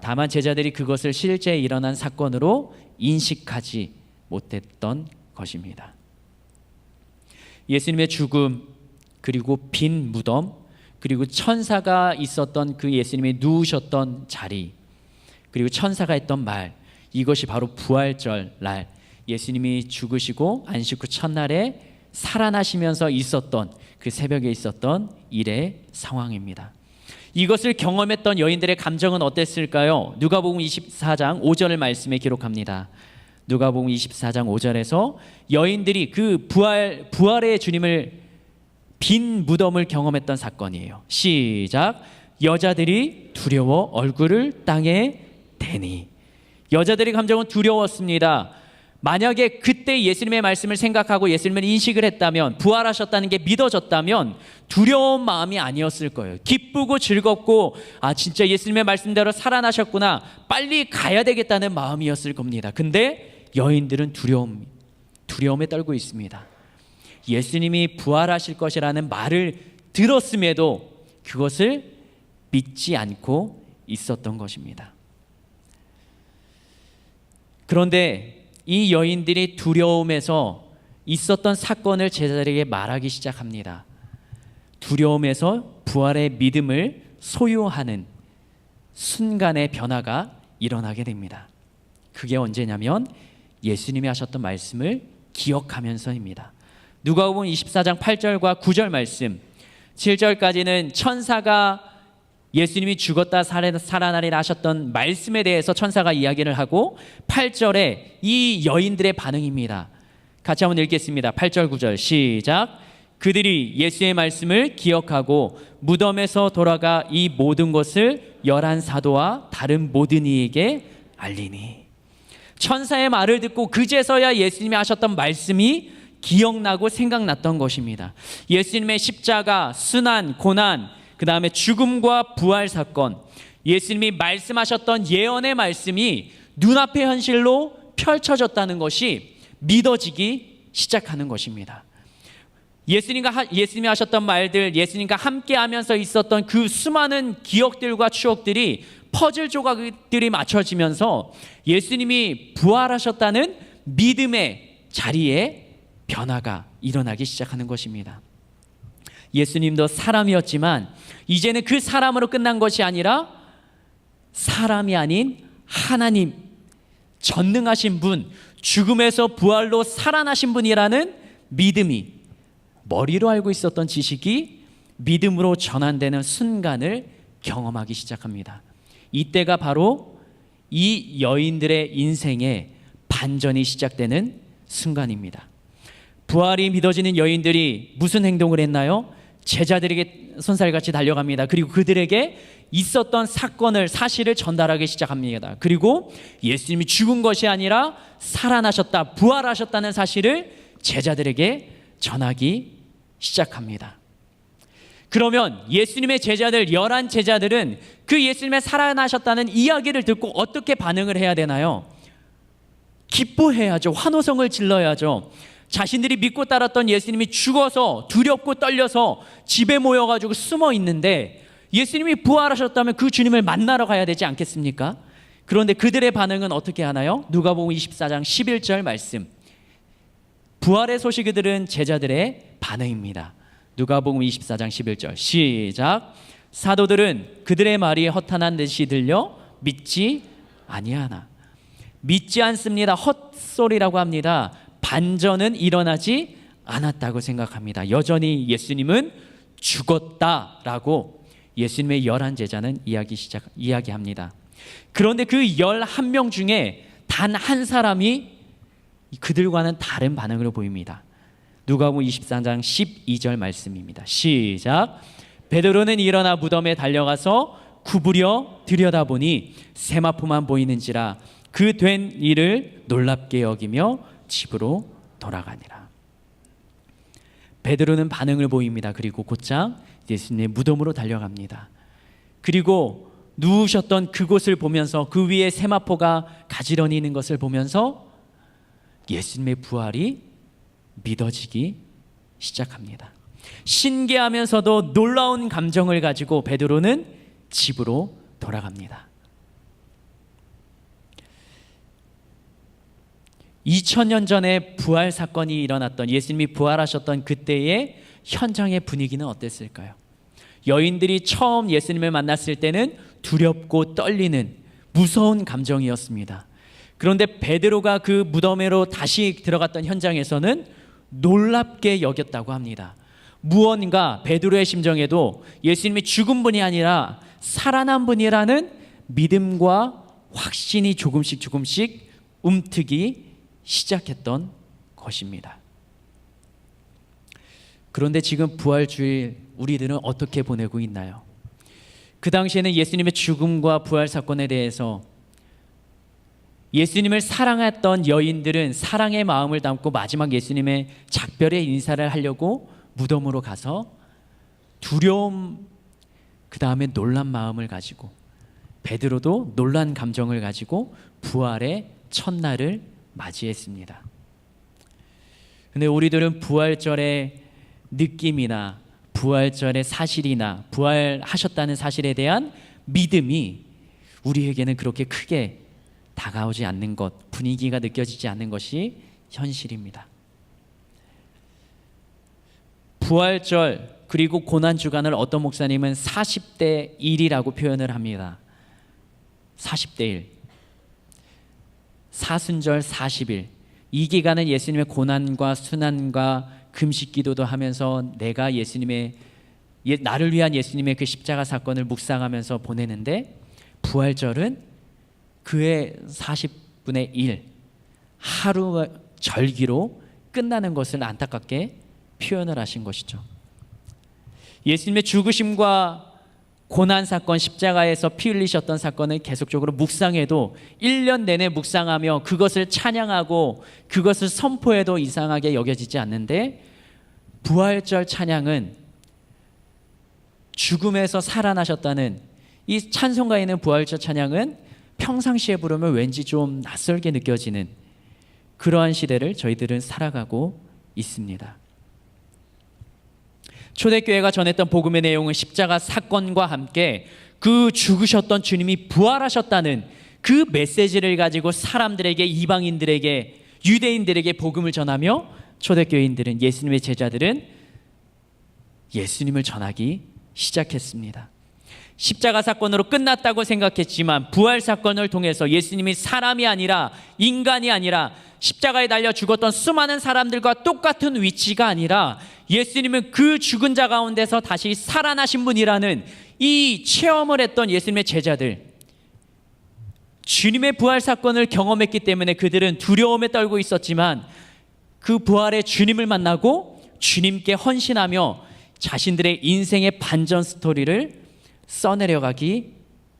D: 다만 제자들이 그것을 실제 일어난 사건으로 인식하지 못했던 것입니다. 예수님의 죽음, 그리고 빈 무덤, 그리고 천사가 있었던 그 예수님이 누우셨던 자리, 그리고 천사가 했던 말, 이것이 바로 부활절 날 예수님이 죽으시고 안식 후 첫날에 살아나시면서 있었던 그 새벽에 있었던 일의 상황입니다. 이것을 경험했던 여인들의 감정은 어땠을까요? 누가복음 24장 5절 말씀에 기록합니다. 누가복음 24장 5절에서 여인들이 그 부활의 주님을 빈 무덤을 경험했던 사건이에요. 시작. 여자들이 두려워 얼굴을 땅에 대니. 여자들의 감정은 두려웠습니다. 만약에 그때 예수님의 말씀을 생각하고 예수님을 인식을 했다면, 부활하셨다는 게 믿어졌다면 두려운 마음이 아니었을 거예요. 기쁘고 즐겁고, 아 진짜 예수님의 말씀대로 살아나셨구나, 빨리 가야 되겠다는 마음이었을 겁니다. 근데 여인들은 두려움에 떨고 있습니다. 예수님이 부활하실 것이라는 말을 들었음에도 그것을 믿지 않고 있었던 것입니다. 그런데 이 여인들이 두려움에서 있었던 사건을 제자들에게 말하기 시작합니다. 두려움에서 부활의 믿음을 소유하는 순간의 변화가 일어나게 됩니다. 그게 언제냐면 예수님이 하셨던 말씀을 기억하면서입니다. 누가복음 24장 8절과 9절 말씀, 7절까지는 천사가 예수님이 죽었다 살아나리라 하셨던 말씀에 대해서 천사가 이야기를 하고, 8절에 이 여인들의 반응입니다. 같이 한번 읽겠습니다. 8절 9절 시작. 그들이 예수의 말씀을 기억하고 무덤에서 돌아가 이 모든 것을 11사도와 다른 모든 이에게 알리니. 천사의 말을 듣고 그제서야 예수님이 하셨던 말씀이 기억나고 생각났던 것입니다. 예수님의 십자가, 순환, 고난, 그 다음에 죽음과 부활 사건, 예수님이 말씀하셨던 예언의 말씀이 눈앞의 현실로 펼쳐졌다는 것이 믿어지기 시작하는 것입니다. 예수님이 하셨던 말들, 예수님과 함께 하면서 있었던 그 수많은 기억들과 추억들이 퍼즐 조각들이 맞춰지면서 예수님이 부활하셨다는 믿음의 자리에 변화가 일어나기 시작하는 것입니다. 예수님도 사람이었지만 이제는 그 사람으로 끝난 것이 아니라 사람이 아닌 하나님, 전능하신 분, 죽음에서 부활로 살아나신 분이라는 믿음이, 머리로 알고 있었던 지식이 믿음으로 전환되는 순간을 경험하기 시작합니다. 이때가 바로 이 여인들의 인생의 반전이 시작되는 순간입니다. 부활이 믿어지는 여인들이 무슨 행동을 했나요? 제자들에게 손살같이 달려갑니다. 그리고 그들에게 있었던 사실을 전달하기 시작합니다. 그리고 예수님이 죽은 것이 아니라 살아나셨다, 부활하셨다는 사실을 제자들에게 전하기 시작합니다. 그러면 예수님의 제자들, 11제자들은 그 예수님의 살아나셨다는 이야기를 듣고 어떻게 반응을 해야 되나요? 기뻐해야죠. 환호성을 질러야죠. 자신들이 믿고 따랐던 예수님이 죽어서 두렵고 떨려서 집에 모여가지고 숨어 있는데 예수님이 부활하셨다면 그 주님을 만나러 가야 되지 않겠습니까? 그런데 그들의 반응은 어떻게 하나요? 누가복음 24장 11절 말씀, 부활의 소식을 들은 제자들의 반응입니다. 누가복음 24장 11절 시작. 사도들은 그들의 말이 허탄한 듯이 들려 믿지 아니하나. 믿지 않습니다. 헛소리라고 합니다. 반전은 일어나지 않았다고 생각합니다. 여전히 예수님은 죽었다라고 예수님의 11제자는 이야기합니다. 그런데 그 11명 중에 단 한 사람이 그들과는 다른 반응을 보입니다. 누가복음 24장 12절 말씀입니다. 시작. 베드로는 일어나 무덤에 달려가서 구부려 들여다보니 세마포만 보이는지라 그 된 일을 놀랍게 여기며 집으로 돌아가니라. 베드로는 반응을 보입니다. 그리고 곧장 예수님의 무덤으로 달려갑니다. 그리고 누우셨던 그곳을 보면서 그 위에 세마포가 가지런히 있는 것을 보면서 예수님의 부활이 믿어지기 시작합니다. 신기하면서도 놀라운 감정을 가지고 베드로는 집으로 돌아갑니다. 2000년 전에 부활 사건이 일어났던, 예수님이 부활하셨던 그때의 현장의 분위기는 어땠을까요? 여인들이 처음 예수님을 만났을 때는 두렵고 떨리는 무서운 감정이었습니다. 그런데 베드로가 그 무덤으로 다시 들어갔던 현장에서는 놀랍게 여겼다고 합니다. 무언가 베드로의 심정에도 예수님이 죽은 분이 아니라 살아난 분이라는 믿음과 확신이 조금씩 움트기 시작했던 것입니다. 그런데 지금 부활주일 우리들은 어떻게 보내고 있나요? 그 당시에는 예수님의 죽음과 부활 사건에 대해서 예수님을 사랑했던 여인들은 사랑의 마음을 담고 마지막 예수님의 작별의 인사를 하려고 무덤으로 가서 두려움, 그 다음에 놀란 마음을 가지고, 베드로도 놀란 감정을 가지고 부활의 첫날을 맞이했습니다. 근데 우리들은 부활절의 느낌이나 부활절의 사실이나 부활하셨다는 사실에 대한 믿음이 우리에게는 그렇게 크게 다가오지 않는 것, 분위기가 느껴지지 않는 것이 현실입니다. 부활절 그리고 고난주간을 어떤 목사님은 40대 1이라고 표현을 합니다. 40대 1, 사순절 40일, 이 기간은 예수님의 고난과 순환과 금식 기도도 하면서 내가 예수님의, 나를 위한 예수님의 그 십자가 사건을 묵상하면서 보내는데, 부활절은 그의 40분의 1, 하루 절기로 끝나는 것을 안타깝게 표현을 하신 것이죠. 예수님의 죽으심과 고난 사건, 십자가에서 피 흘리셨던 사건을 계속적으로 묵상해도 1년 내내 묵상하며 그것을 찬양하고 그것을 선포해도 이상하게 여겨지지 않는데, 부활절 찬양은 죽음에서 살아나셨다는 이 찬송가에 있는 부활절 찬양은 평상시에 부르면 왠지 좀 낯설게 느껴지는 그러한 시대를 저희들은 살아가고 있습니다. 초대교회가 전했던 복음의 내용은 십자가 사건과 함께 그 죽으셨던 주님이 부활하셨다는 그 메시지를 가지고 사람들에게, 이방인들에게, 유대인들에게 복음을 전하며 초대교회인들은, 예수님의 제자들은 예수님을 전하기 시작했습니다. 십자가 사건으로 끝났다고 생각했지만 부활 사건을 통해서 예수님이 사람이 아니라, 인간이 아니라, 십자가에 달려 죽었던 수많은 사람들과 똑같은 위치가 아니라 예수님은 그 죽은 자 가운데서 다시 살아나신 분이라는 이 체험을 했던 예수님의 제자들, 주님의 부활 사건을 경험했기 때문에 그들은 두려움에 떨고 있었지만 그 부활의 주님을 만나고 주님께 헌신하며 자신들의 인생의 반전 스토리를 써내려가기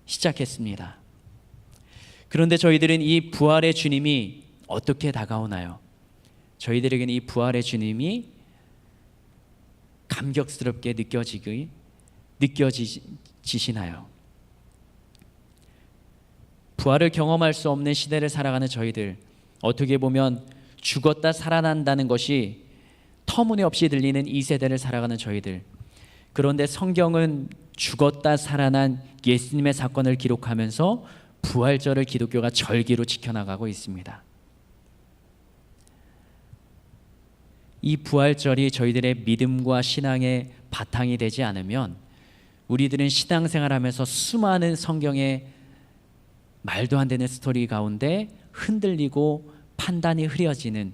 D: 시작했습니다. 그런데 저희들은 이 부활의 주님이 어떻게 다가오나요? 저희들에게는 이 부활의 주님이 감격스럽게 느껴지시나요? 부활을 경험할 수 없는 시대를 살아가는 저희들, 어떻게 보면 죽었다 살아난다는 것이 터무니없이 들리는 이 세대를 살아가는 저희들, 그런데 성경은 죽었다 살아난 예수님의 사건을 기록하면서 부활절을 기독교가 절기로 지켜나가고 있습니다. 이 부활절이 저희들의 믿음과 신앙의 바탕이 되지 않으면 우리들은 신앙생활하면서 수많은 성경의 말도 안 되는 스토리 가운데 흔들리고 판단이 흐려지는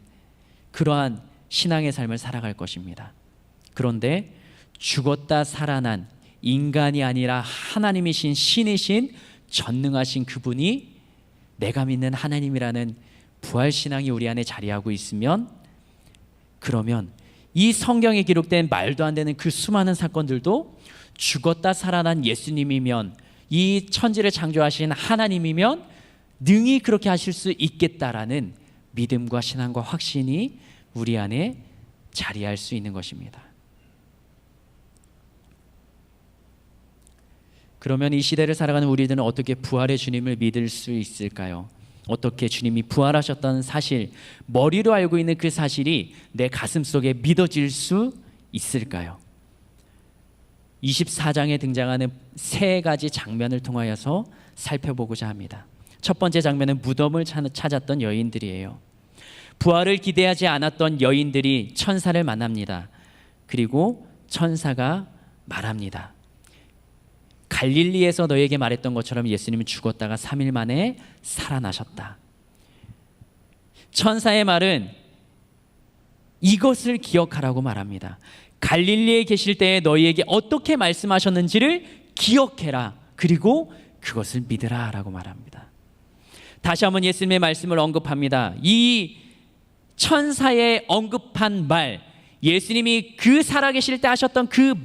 D: 그러한 신앙의 삶을 살아갈 것입니다. 그런데 죽었다 살아난 인간이 아니라 하나님이신, 신이신, 전능하신 그분이 내가 믿는 하나님이라는 부활신앙이 우리 안에 자리하고 있으면, 그러면 이 성경에 기록된 말도 안 되는 그 수많은 사건들도 죽었다 살아난 예수님이면, 이 천지를 창조하신 하나님이면 능히 그렇게 하실 수 있겠다라는 믿음과 신앙과 확신이 우리 안에 자리할 수 있는 것입니다. 그러면 이 시대를 살아가는 우리들은 어떻게 부활의 주님을 믿을 수 있을까요? 어떻게 주님이 부활하셨다는 사실, 머리로 알고 있는 그 사실이 내 가슴 속에 믿어질 수 있을까요? 24장에 등장하는 세 가지 장면을 통하여서 살펴보고자 합니다. 첫 번째 장면은 무덤을 찾았던 여인들이에요. 부활을 기대하지 않았던 여인들이 천사를 만납니다. 그리고 천사가 말합니다. 갈릴리에서 너에게 말했던 것처럼 예수님은 죽었다가 3일 만에 살아나셨다. 천사의 말은 이것을 기억하라고 말합니다. 갈릴리에 계실 때에 너희에게 어떻게 말씀하셨는지를 기억해라. 그리고 그것을 믿으라 라고 말합니다. 다시 한번 예수님의 말씀을 언급합니다. 이 천사의 언급한 말, 예수님이 그 살아계실 때 하셨던 그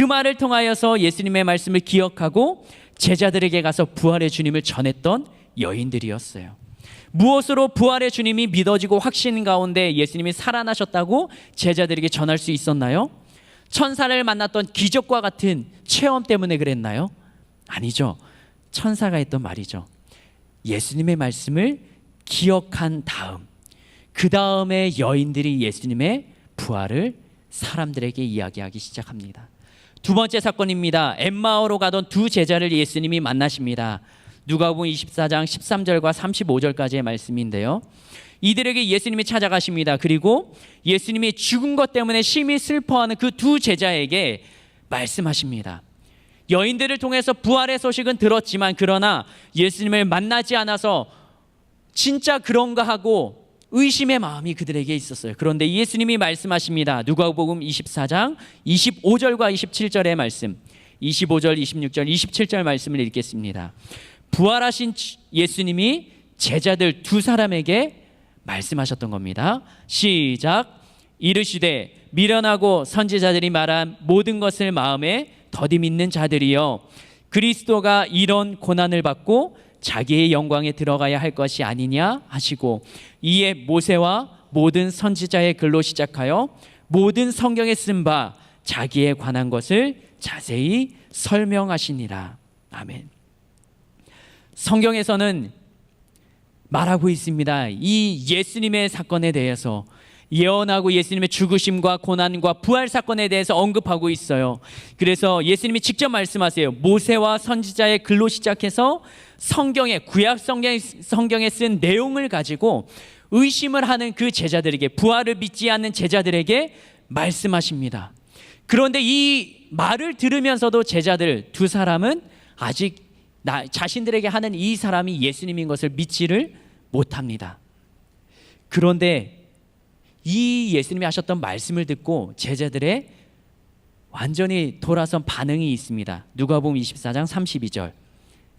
D: 말을 통하여서 예수님의 말씀을 기억하고 제자들에게 가서 부활의 주님을 전했던 여인들이었어요. 무엇으로 부활의 주님이 믿어지고 확신 가운데 예수님이 살아나셨다고 제자들에게 전할 수 있었나요? 천사를 만났던 기적과 같은 체험 때문에 그랬나요? 아니죠. 천사가 했던 말이죠. 예수님의 말씀을 기억한 다음, 그 다음에 여인들이 예수님의 부활을 사람들에게 이야기하기 시작합니다. 두 번째 사건입니다. 엠마오로 가던 두 제자를 예수님이 만나십니다. 누가복음 24장 13절과 35절까지의 말씀인데요. 이들에게 예수님이 찾아가십니다. 그리고 예수님이 죽은 것 때문에 심히 슬퍼하는 그 두 제자에게 말씀하십니다. 여인들을 통해서 부활의 소식은 들었지만 그러나 예수님을 만나지 않아서 진짜 그런가 하고 의심의 마음이 그들에게 있었어요. 그런데 예수님이 말씀하십니다. 누가복음 24장 25절과 27절의 말씀, 25절, 26절, 27절 말씀을 읽겠습니다. 부활하신 예수님이 제자들 두 사람에게 말씀하셨던 겁니다. 시작. 이르시되 미련하고 선지자들이 말한 모든 것을 마음에 더디 믿는 자들이여, 그리스도가 이런 고난을 받고 자기의 영광에 들어가야 할 것이 아니냐 하시고, 이에 모세와 모든 선지자의 글로 시작하여 모든 성경에 쓴 바 자기에 관한 것을 자세히 설명하시니라. 아멘. 성경에서는 말하고 있습니다. 이 예수님의 사건에 대해서 예언하고 예수님의 죽으심과 고난과 부활 사건에 대해서 언급하고 있어요. 그래서 예수님이 직접 말씀하세요. 모세와 선지자의 글로 시작해서 성경에, 구약 성경에 쓴 내용을 가지고 의심을 하는 그 제자들에게, 부활을 믿지 않는 제자들에게 말씀하십니다. 그런데 이 말을 들으면서도 제자들 두 사람은 아직 자신들에게 하는 이 사람이 예수님인 것을 믿지를 못합니다. 그런데 이 예수님이 하셨던 말씀을 듣고 제자들의 완전히 돌아선 반응이 있습니다. 누가복음 24장 32절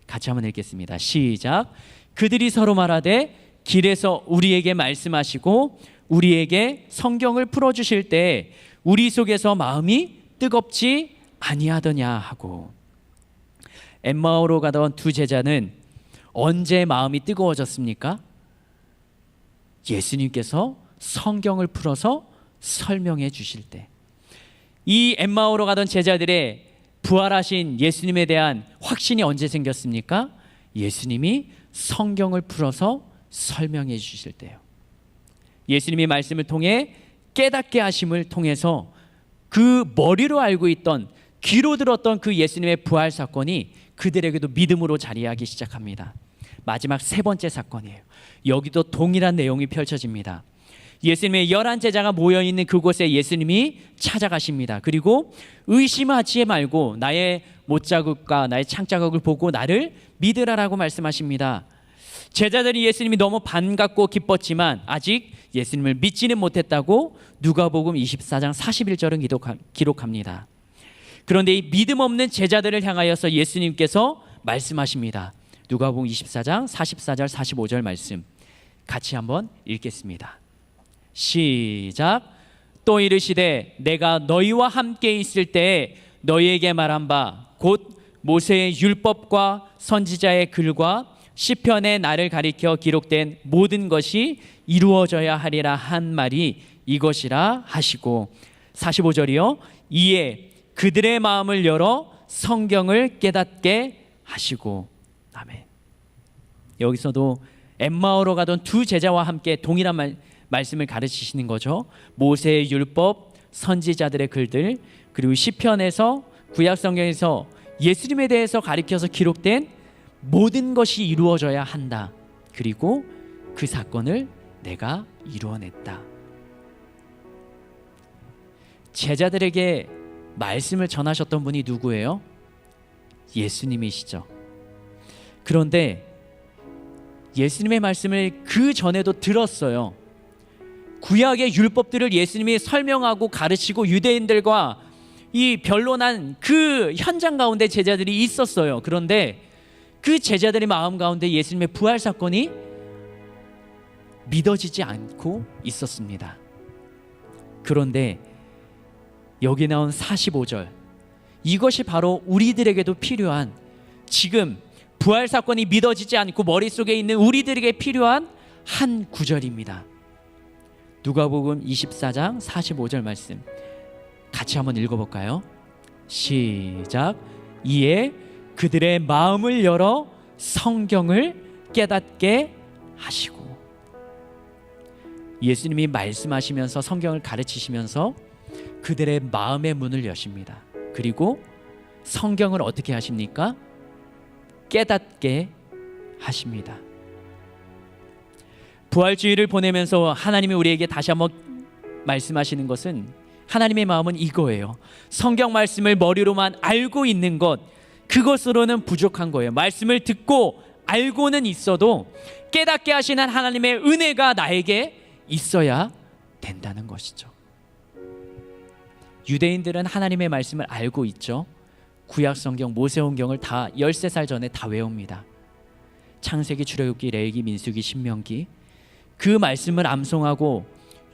D: 같이 한번 읽겠습니다. 시작. 그들이 서로 말하되 길에서 우리에게 말씀하시고 우리에게 성경을 풀어주실 때 우리 속에서 마음이 뜨겁지 아니하더냐 하고. 엠마오로 가던 두 제자는 언제 마음이 뜨거워졌습니까? 예수님께서 성경을 풀어서 설명해 주실 때. 이 엠마오로 가던 제자들의 부활하신 예수님에 대한 확신이 언제 생겼습니까? 예수님이 성경을 풀어서 설명해 주실 때요. 예수님이 말씀을 통해 깨닫게 하심을 통해서 그 머리로 알고 있던, 귀로 들었던 그 예수님의 부활 사건이 그들에게도 믿음으로 자리하기 시작합니다. 마지막 세 번째 사건이에요. 여기도 동일한 내용이 펼쳐집니다. 예수님의 11제자가 모여있는 그곳에 예수님이 찾아가십니다. 그리고 의심하지 말고 나의 못자국과 나의 창자국을 보고 나를 믿으라라고 말씀하십니다. 제자들이 예수님이 너무 반갑고 기뻤지만 아직 예수님을 믿지는 못했다고 누가복음 24장 41절은 기록합니다. 그런데 이 믿음 없는 제자들을 향하여서 예수님께서 말씀하십니다. 누가복음 24장 44절 45절 말씀 같이 한번 읽겠습니다. 시작. 또 이르시되 내가 너희와 함께 있을 때에 너희에게 말한 바 곧 모세의 율법과 선지자의 글과 시편에 나를 가리켜 기록된 모든 것이 이루어져야 하리라 한 말이 이것이라 하시고 45절이요. 이에 그들의 마음을 열어 성경을 깨닫게 하시고. 아멘. 여기서도 엠마오로 가던 두 제자와 함께 동일한 말씀을 가르치시는 거죠. 모세의 율법, 선지자들의 글들, 그리고 시편에서 구약 성경에서 예수님에 대해서 가리켜서 기록된 모든 것이 이루어져야 한다. 그리고 그 사건을 내가 이루어냈다. 제자들에게 말씀을 전하셨던 분이 누구예요? 예수님이시죠. 그런데 예수님의 말씀을 그 전에도 들었어요. 구약의 율법들을 예수님이 설명하고 가르치고 유대인들과 이 변론한 그 현장 가운데 제자들이 있었어요. 그런데 그 제자들의 마음 가운데 예수님의 부활 사건이 믿어지지 않고 있었습니다. 그런데 여기 나온 45절, 이것이 바로 우리들에게도 필요한, 지금 부활 사건이 믿어지지 않고 머릿속에 있는 우리들에게 필요한 한 구절입니다. 누가복음 24장 45절 말씀 같이 한번 읽어볼까요? 시작. 이에 그들의 마음을 열어 성경을 깨닫게 하시고. 예수님이 말씀하시면서 성경을 가르치시면서 그들의 마음의 문을 여십니다. 그리고 성경을 어떻게 하십니까? 깨닫게 하십니다. 부활주의를 보내면서 하나님이 우리에게 다시 한번 말씀하시는 것은, 하나님의 마음은 이거예요. 성경 말씀을 머리로만 알고 있는 것, 그것으로는 부족한 거예요. 말씀을 듣고 알고는 있어도 깨닫게 하시는 하나님의 은혜가 나에게 있어야 된다는 것이죠. 유대인들은 하나님의 말씀을 알고 있죠. 구약 성경, 모세오경을 다 13살 전에 다 외웁니다. 창세기, 출애굽기, 레위기, 민수기, 신명기, 그 말씀을 암송하고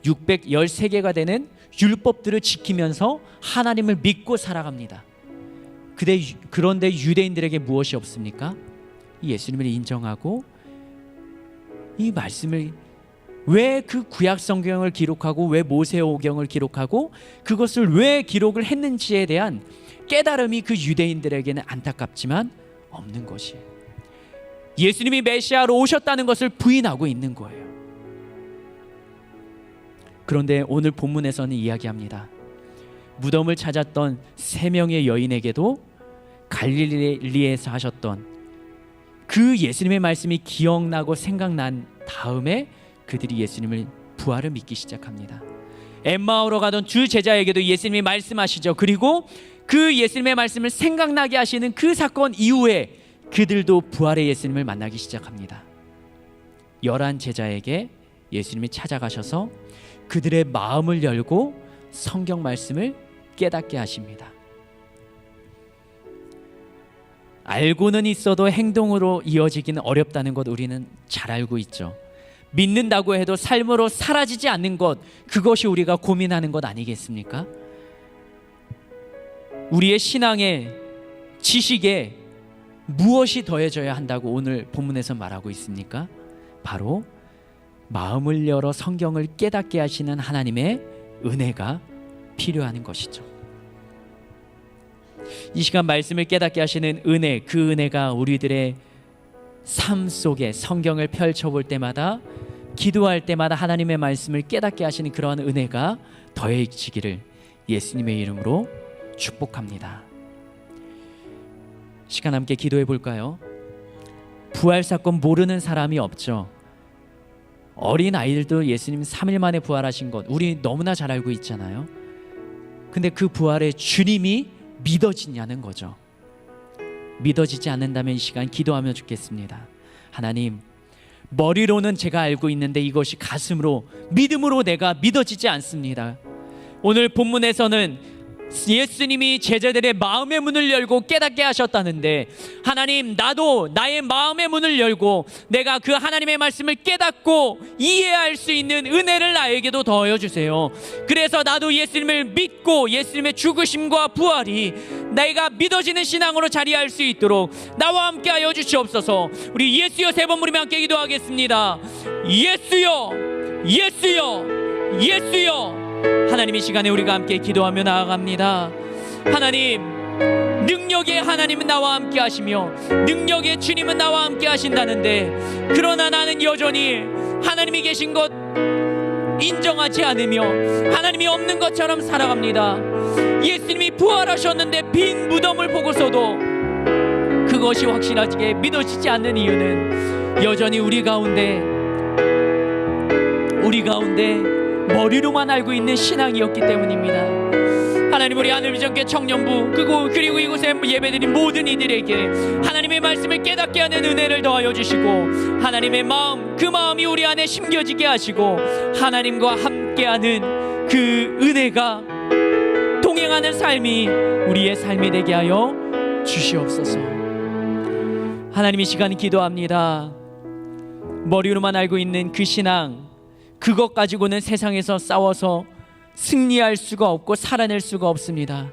D: 613개가 되는 율법들을 지키면서 하나님을 믿고 살아갑니다. 그런데 유대인들에게 무엇이 없습니까? 예수님을 인정하고 이 말씀을, 왜 그 구약 성경을 기록하고 왜 모세오경을 기록하고 그것을 왜 기록을 했는지에 대한 깨달음이 그 유대인들에게는 안타깝지만 없는 것이에요. 예수님이 메시아로 오셨다는 것을 부인하고 있는 거예요. 그런데 오늘 본문에서는 이야기합니다. 무덤을 찾았던 3명의 여인에게도 갈릴리에서 하셨던 그 예수님의 말씀이 기억나고 생각난 다음에 그들이 예수님을, 부활을 믿기 시작합니다. 엠마오로 가던 두 제자에게도 예수님이 말씀하시죠. 그리고 그 예수님의 말씀을 생각나게 하시는 그 사건 이후에 그들도 부활의 예수님을 만나기 시작합니다. 11 제자에게 예수님이 찾아가셔서 그들의 마음을 열고 성경 말씀을 깨닫게 하십니다. 알고는 있어도 행동으로 이어지기는 어렵다는 것 우리는 잘 알고 있죠. 믿는다고 해도 삶으로 사라지지 않는 것, 그것이 우리가 고민하는 것 아니겠습니까? 우리의 신앙에, 지식에 무엇이 더해져야 한다고 오늘 본문에서 말하고 있습니까? 바로 마음을 열어 성경을 깨닫게 하시는 하나님의 은혜가 필요한 것이죠. 이 시간 말씀을 깨닫게 하시는 은혜, 그 은혜가 우리들의 삶 속에 성경을 펼쳐볼 때마다, 기도할 때마다 하나님의 말씀을 깨닫게 하시는 그러한 은혜가 더해지기를 예수님의 이름으로 축복합니다. 시간 함께 기도해 볼까요? 부활 사건 모르는 사람이 없죠. 어린 아이들도 예수님 3일 만에 부활하신 것 우리 너무나 잘 알고 있잖아요. 근데 그 부활의 주님이 믿어지냐는 거죠. 믿어지지 않는다면 이 시간 기도하며 죽겠습니다. 하나님, 머리로는 제가 알고 있는데 이것이 가슴으로, 믿음으로 내가 믿어지지 않습니다. 오늘 본문에서는 예수님이 제자들의 마음의 문을 열고 깨닫게 하셨다는데, 하나님, 나도 나의 마음의 문을 열고 내가 그 하나님의 말씀을 깨닫고 이해할 수 있는 은혜를 나에게도 더하여 주세요. 그래서 나도 예수님을 믿고 예수님의 죽으심과 부활이 내가 믿어지는 신앙으로 자리할 수 있도록 나와 함께 하여 주시옵소서. 우리 예수여 3번 부르며 함께 기도하겠습니다. 예수여, 예수여, 예수여. 하나님, 이 시간에 우리가 함께 기도하며 나아갑니다. 하나님, 능력의 하나님은 나와 함께 하시며 능력의 주님은 나와 함께 하신다는데, 그러나 나는 여전히 하나님이 계신 것 인정하지 않으며 하나님이 없는 것처럼 살아갑니다. 예수님이 부활하셨는데 빈 무덤을 보고서도 그것이 확실하게 믿어지지 않는 이유는 여전히 우리 가운데 머리로만 알고 있는 신앙이었기 때문입니다. 하나님, 우리 하늘비전교회 청년부 그리고 이곳에 예배드린 모든 이들에게 하나님의 말씀을 깨닫게 하는 은혜를 더하여 주시고, 하나님의 마음, 그 마음이 우리 안에 심겨지게 하시고, 하나님과 함께하는 그 은혜가 동행하는 삶이 우리의 삶이 되게 하여 주시옵소서. 하나님, 이 시간 기도합니다. 머리로만 알고 있는 그 신앙, 그것 가지고는 세상에서 싸워서 승리할 수가 없고 살아낼 수가 없습니다.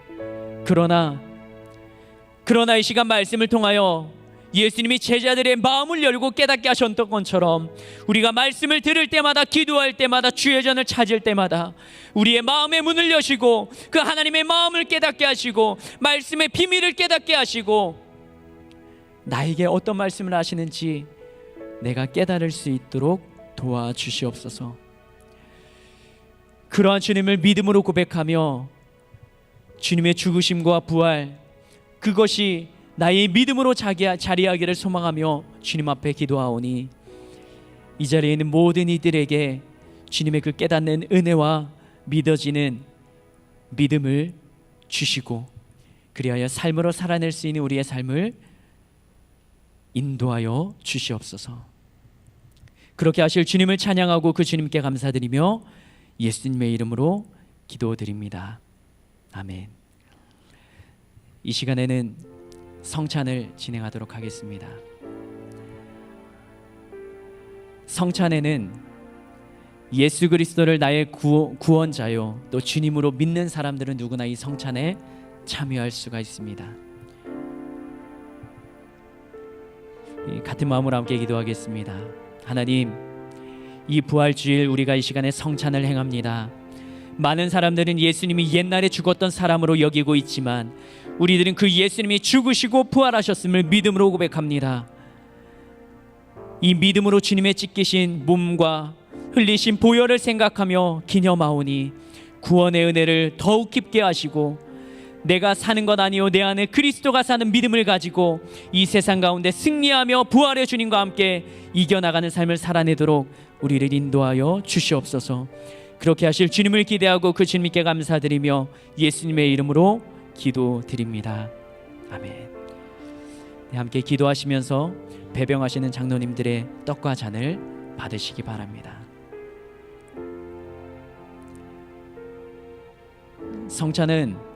D: 그러나 이 시간 말씀을 통하여 예수님이 제자들의 마음을 열고 깨닫게 하셨던 것처럼, 우리가 말씀을 들을 때마다, 기도할 때마다, 주의 전을 찾을 때마다 우리의 마음의 문을 여시고 그 하나님의 마음을 깨닫게 하시고 말씀의 비밀을 깨닫게 하시고, 나에게 어떤 말씀을 하시는지 내가 깨달을 수 있도록 도와주시옵소서. 그러한 주님을 믿음으로 고백하며 주님의 죽으심과 부활, 그것이 나의 믿음으로 자리하기를 소망하며 주님 앞에 기도하오니, 이 자리에 있는 모든 이들에게 주님의 그 깨닫는 은혜와 믿어지는 믿음을 주시고, 그리하여 삶으로 살아낼 수 있는 우리의 삶을 인도하여 주시옵소서. 그렇게 하실 주님을 찬양하고 그 주님께 감사드리며 예수님의 이름으로 기도드립니다. 아멘. 이 시간에는 성찬을 진행하도록 하겠습니다. 성찬에는 예수 그리스도를 나의 구원자요 또 주님으로 믿는 사람들은 누구나 이 성찬에 참여할 수가 있습니다. 같은 마음으로 함께 기도하겠습니다. 하나님, 이 부활주일 우리가 이 시간에 성찬을 행합니다. 많은 사람들은 예수님이 옛날에 죽었던 사람으로 여기고 있지만, 우리들은 그 예수님이 죽으시고 부활하셨음을 믿음으로 고백합니다. 이 믿음으로 주님의 찢기신 몸과 흘리신 보혈을 생각하며 기념하오니, 구원의 은혜를 더욱 깊게 하시고 내가 사는 것 아니요 내 안에 그리스도가 사는 믿음을 가지고 이 세상 가운데 승리하며 부활의 주님과 함께 이겨나가는 삶을 살아내도록 우리를 인도하여 주시옵소서. 그렇게 하실 주님을 기대하고 그 주님께 감사드리며 예수님의 이름으로 기도드립니다. 아멘. 네, 함께 기도하시면서 배병하시는 장로님들의 떡과 잔을 받으시기 바랍니다. 성찬은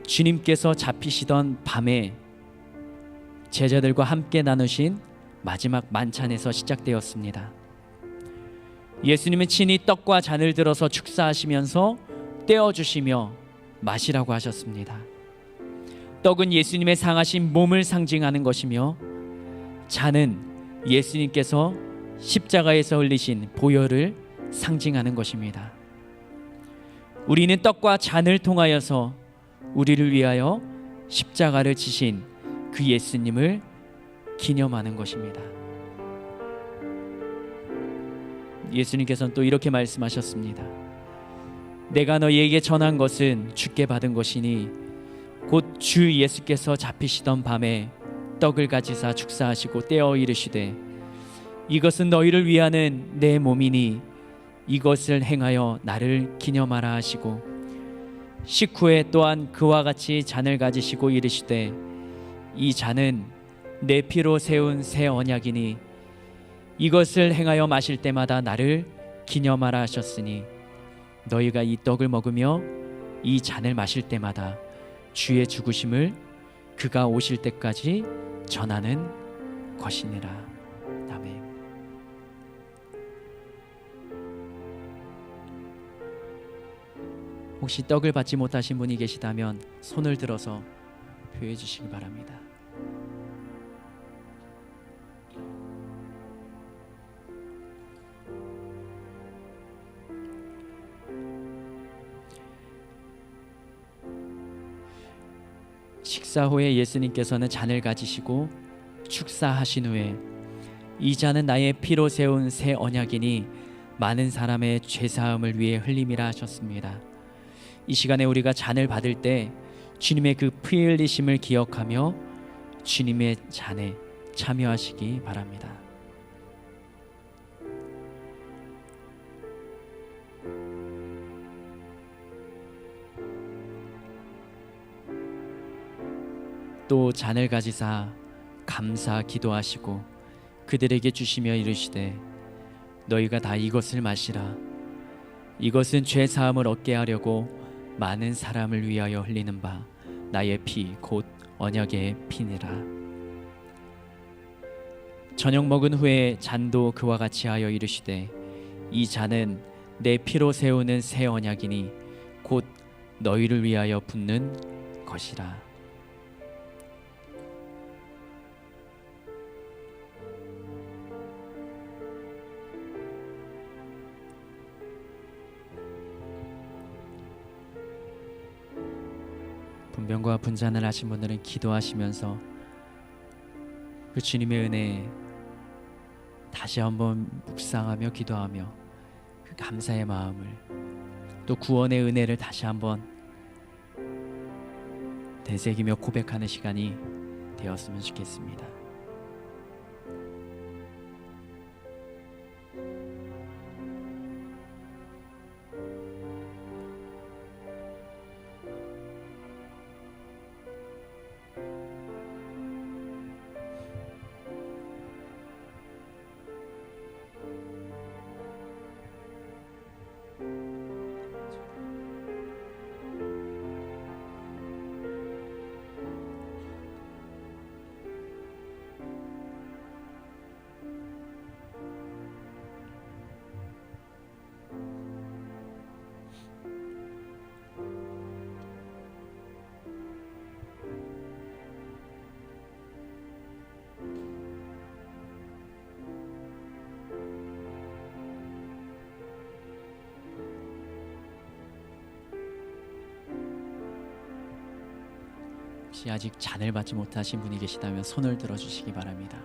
D: 주님께서 잡히시던 밤에 제자들과 함께 나누신 마지막 만찬에서 시작되었습니다. 예수님은 친히 떡과 잔을 들어서 축사하시면서 떼어주시며 마시라고 하셨습니다. 떡은 예수님의 상하신 몸을 상징하는 것이며, 잔은 예수님께서 십자가에서 흘리신 보혈을 상징하는 것입니다. 우리는 떡과 잔을 통하여서 우리를 위하여 십자가를 지신 그 예수님을 기념하는 것입니다. 예수님께서는 또 이렇게 말씀하셨습니다. 내가 너희에게 전한 것은 주께 받은 것이니 곧 주 예수께서 잡히시던 밤에 떡을 가지사 축사하시고 떼어 이르시되, 이것은 너희를 위하는 내 몸이니 이것을 행하여 나를 기념하라 하시고, 식후에 또한 그와 같이 잔을 가지시고 이르시되, 이 잔은 내 피로 세운 새 언약이니 이것을 행하여 마실 때마다 나를 기념하라 하셨으니, 너희가 이 떡을 먹으며 이 잔을 마실 때마다 주의 죽으심을 그가 오실 때까지 전하는 것이니라. 아멘. 혹시 떡을 받지 못하신 분이 계시다면 손을 들어서 표해 주시기 바랍니다. 식사 후에 예수님께서는 잔을 가지시고 축사하신 후에 이 잔은 나의 피로 세운 새 언약이니 많은 사람의 죄사함을 위해 흘림이라 하셨습니다. 이 시간에 우리가 잔을 받을 때 주님의 그 피 흘리심을 기억하며 주님의 잔에 참여하시기 바랍니다. 또 잔을 가지사 감사 기도하시고 그들에게 주시며 이르시되 너희가 다 이것을 마시라. 이것은 죄 사함을 얻게 하려고 많은 사람을 위하여 흘리는 바 나의 피 곧 언약의 피니라. 저녁 먹은 후에 잔도 그와 같이 하여 이르시되 이 잔은 내 피로 세우는 새 언약이니 곧 너희를 위하여 붓는 것이라. 분변과 분잔을 하신 분들은 기도하시면서 그 주님의 은혜에 다시 한번 묵상하며 기도하며 그 감사의 마음을 또 구원의 은혜를 다시 한번 되새기며 고백하는 시간이 되었으면 좋겠습니다. 혹시 아직 잔을 받지 못하신 분이 계시다면 손을 들어주시기 바랍니다.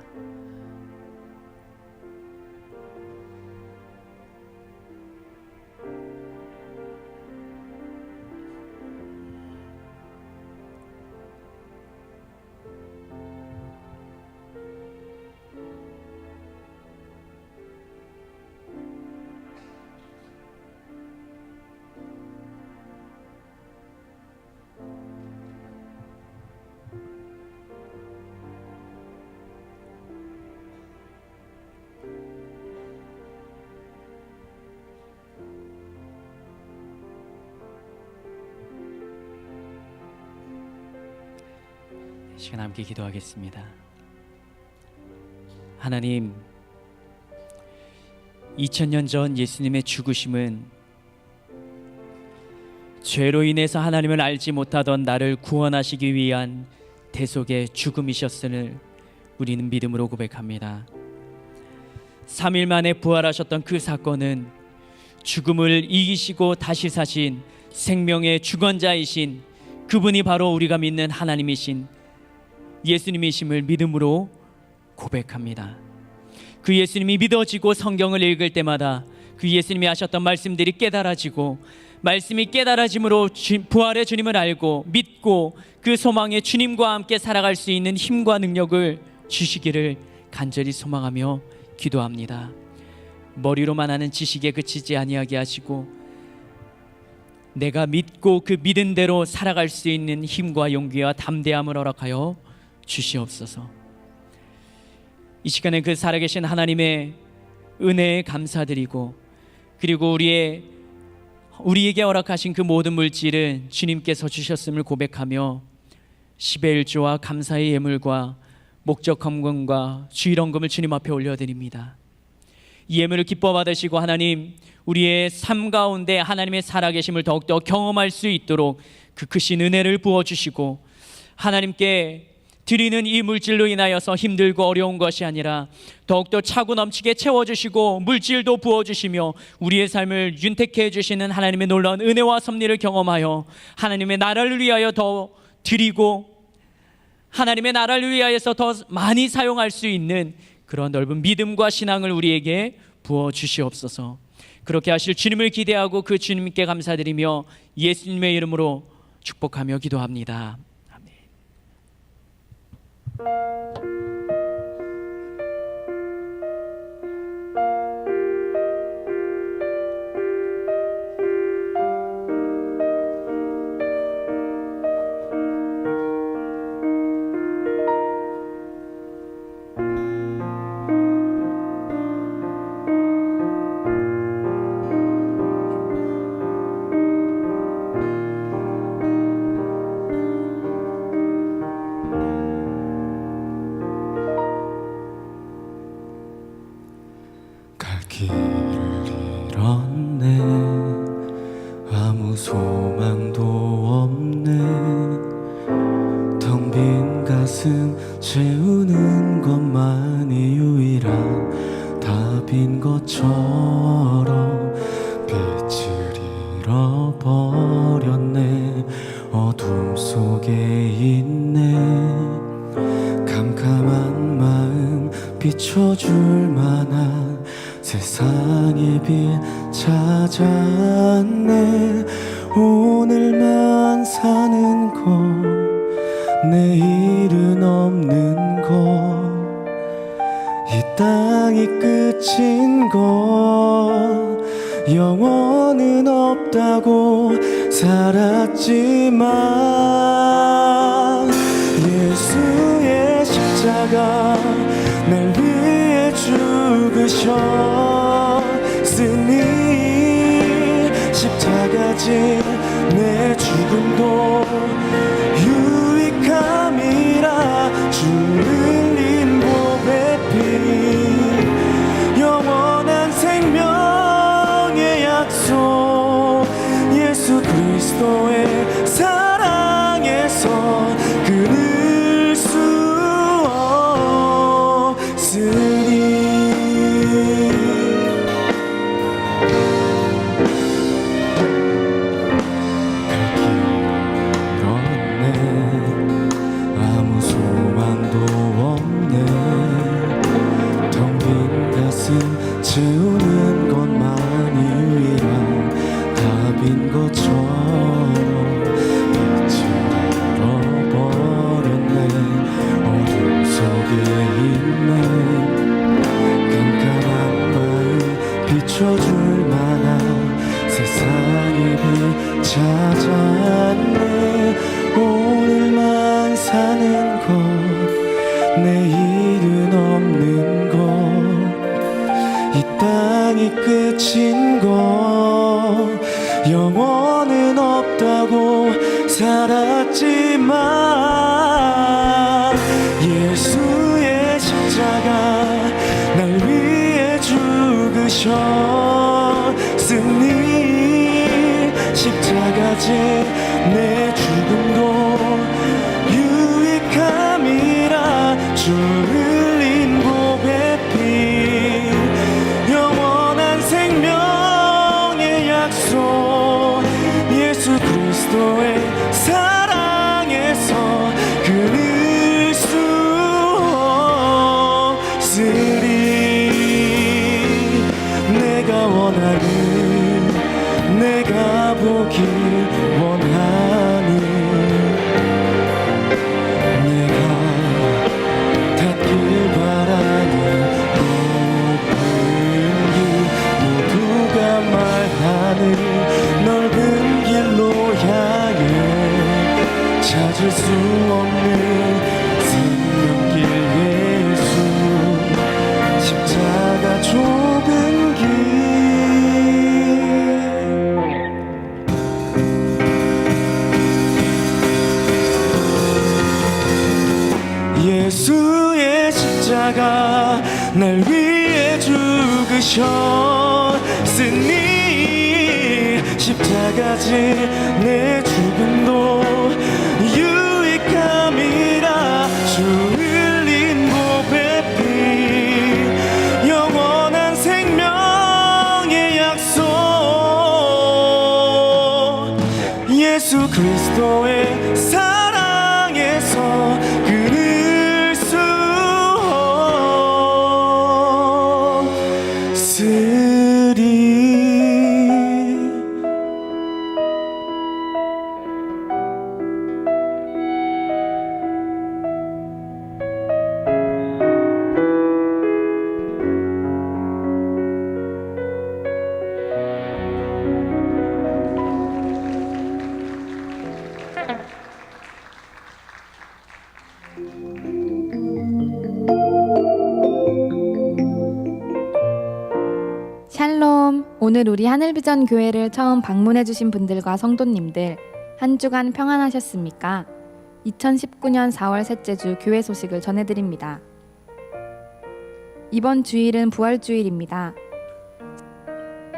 D: 시간 함께 기도하겠습니다. 하나님, 2000년 전 예수님의 죽으심은 죄로 인해서 하나님을 알지 못하던 나를 구원하시기 위한 대속의 죽음이셨음을 우리는 믿음으로 고백합니다. 3일 만에 부활하셨던 그 사건은 죽음을 이기시고 다시 사신 생명의 주권자이신 그분이 바로 우리가 믿는 하나님이신 예수님이심을 믿음으로 고백합니다. 그 예수님이 믿어지고 성경을 읽을 때마다 그 예수님이 하셨던 말씀들이 깨달아지고 말씀이 깨달아짐으로 부활의 주님을 알고 믿고 그 소망의 주님과 함께 살아갈 수 있는 힘과 능력을 주시기를 간절히 소망하며 기도합니다. 머리로만 하는 지식에 그치지 아니하게 하시고 내가 믿고 그 믿은 대로 살아갈 수 있는 힘과 용기와 담대함을 허락하여 주시옵소서. 이 시간에 그 살아계신 하나님의 은혜에 감사드리고 그리고 우리에게 허락하신 그 모든 물질을 주님께서 주셨음을 고백하며 10의 1조와 감사의 예물과 목적 헌금과 주일헌금을 주님 앞에 올려드립니다. 이 예물을 기뻐 받으시고 하나님, 우리의 삶 가운데 하나님의 살아계심을 더욱더 경험할 수 있도록 그 크신 은혜를 부어주시고 하나님께 드리는 이 물질로 인하여서 힘들고 어려운 것이 아니라 더욱더 차고 넘치게 채워주시고 물질도 부어주시며 우리의 삶을 윤택해 해주시는 하나님의 놀라운 은혜와 섭리를 경험하여 하나님의 나라를 위하여 더 드리고 하나님의 나라를 위하여서 더 많이 사용할 수 있는 그런 넓은 믿음과 신앙을 우리에게 부어 주시옵소서. 그렇게 하실 주님을 기대하고 그 주님께 감사드리며 예수님의 이름으로 축복하며 기도합니다. 아멘.
E: 갈 길을 잃었네. 아무 소망도 없네. 텅 빈 가슴 채우는 것만이 유일한 답인 것처럼 빛을 잃어버렸네. 어둠 속에 있네. 캄캄한 마음 비춰줄 만한 세상의 빛 찾았네. 오늘만 사는 것, 내일은 없는 것, 이 땅이 끝인 것, 영원은 없다고 살았지만 예수의 십자가 날 위해 죽으셨으니 십자가진 내 죽음도 유익함이라. 주 흘린 보배 피 영원한 생명의 약속, 예수 그리스도의 사랑에서 끊을 수 없으니. 아무 소망도 없네. 텅 빈 가슴 채우는 것만이 유일한 답인 것처럼 빛을 잃어버렸네. 어둠 속에 있네. 깜깜한 마음 비춰줄 만한 세상의 빛 찾았네. 오늘만 사는 것, 내일은 없는 것, 이 땅이 끝인 것, 영원은 없다고 살았지만 예수의 십자가 날 위해 죽으셨으니 십자가진 내 죽음도 유익함이라. 주 흘린 보배 피 영원한 생명의 약속, 예수 그리스도의 사랑에서 끊을 수 없으리. 내가 원하는, 내가 보길 원하는, 내가 닿길 바라는 높은 길, 모두가 말하는 넓은 길로 향해 찾을 수 없는 생명길 예수. 십자가 좁은 길, 예수의 십자가 날 위해 죽으셨으니 십자가진 내 죽음도 유익함이라. 주 흘린 보배 피 영원한 생명의 약속, 예수 그리스도의 사랑에서 그 것들이
F: 샬롬! 오늘 우리 하늘비전 교회를 처음 방문해주신 분들과 성도님들 한 주간 평안하셨습니까? 2019년 4월 셋째 주 교회 소식을 전해드립니다. 이번 주일은 부활주일입니다.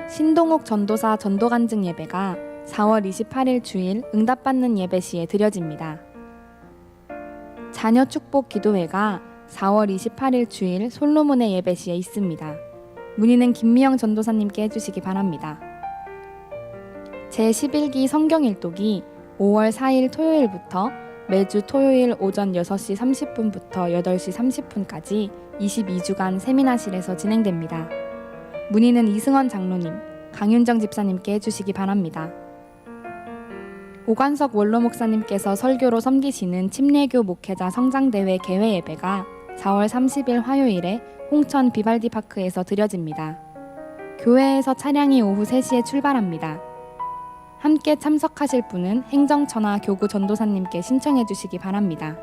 F: 신동욱 전도사 전도간증 예배가 4월 28일 주일 응답받는 예배 시에 드려집니다. 자녀 축복 기도회가 4월 28일 주일 솔로몬의 예배 시에 있습니다. 문의는 김미영 전도사님께 해주시기 바랍니다. 제11기 성경일독이 5월 4일 토요일부터 매주 토요일 오전 6시 30분부터 8시 30분까지 22주간 세미나실에서 진행됩니다. 문의는 이승원 장로님, 강윤정 집사님께 해주시기 바랍니다. 오관석 원로 목사님께서 설교로 섬기시는 침례교 목회자 성장대회 개회 예배가 4월 30일 화요일에 홍천 비발디 파크에서 드려집니다. 교회에서 차량이 오후 3시에 출발합니다. 함께 참석하실 분은 행정처나 교구 전도사님께 신청해 주시기 바랍니다.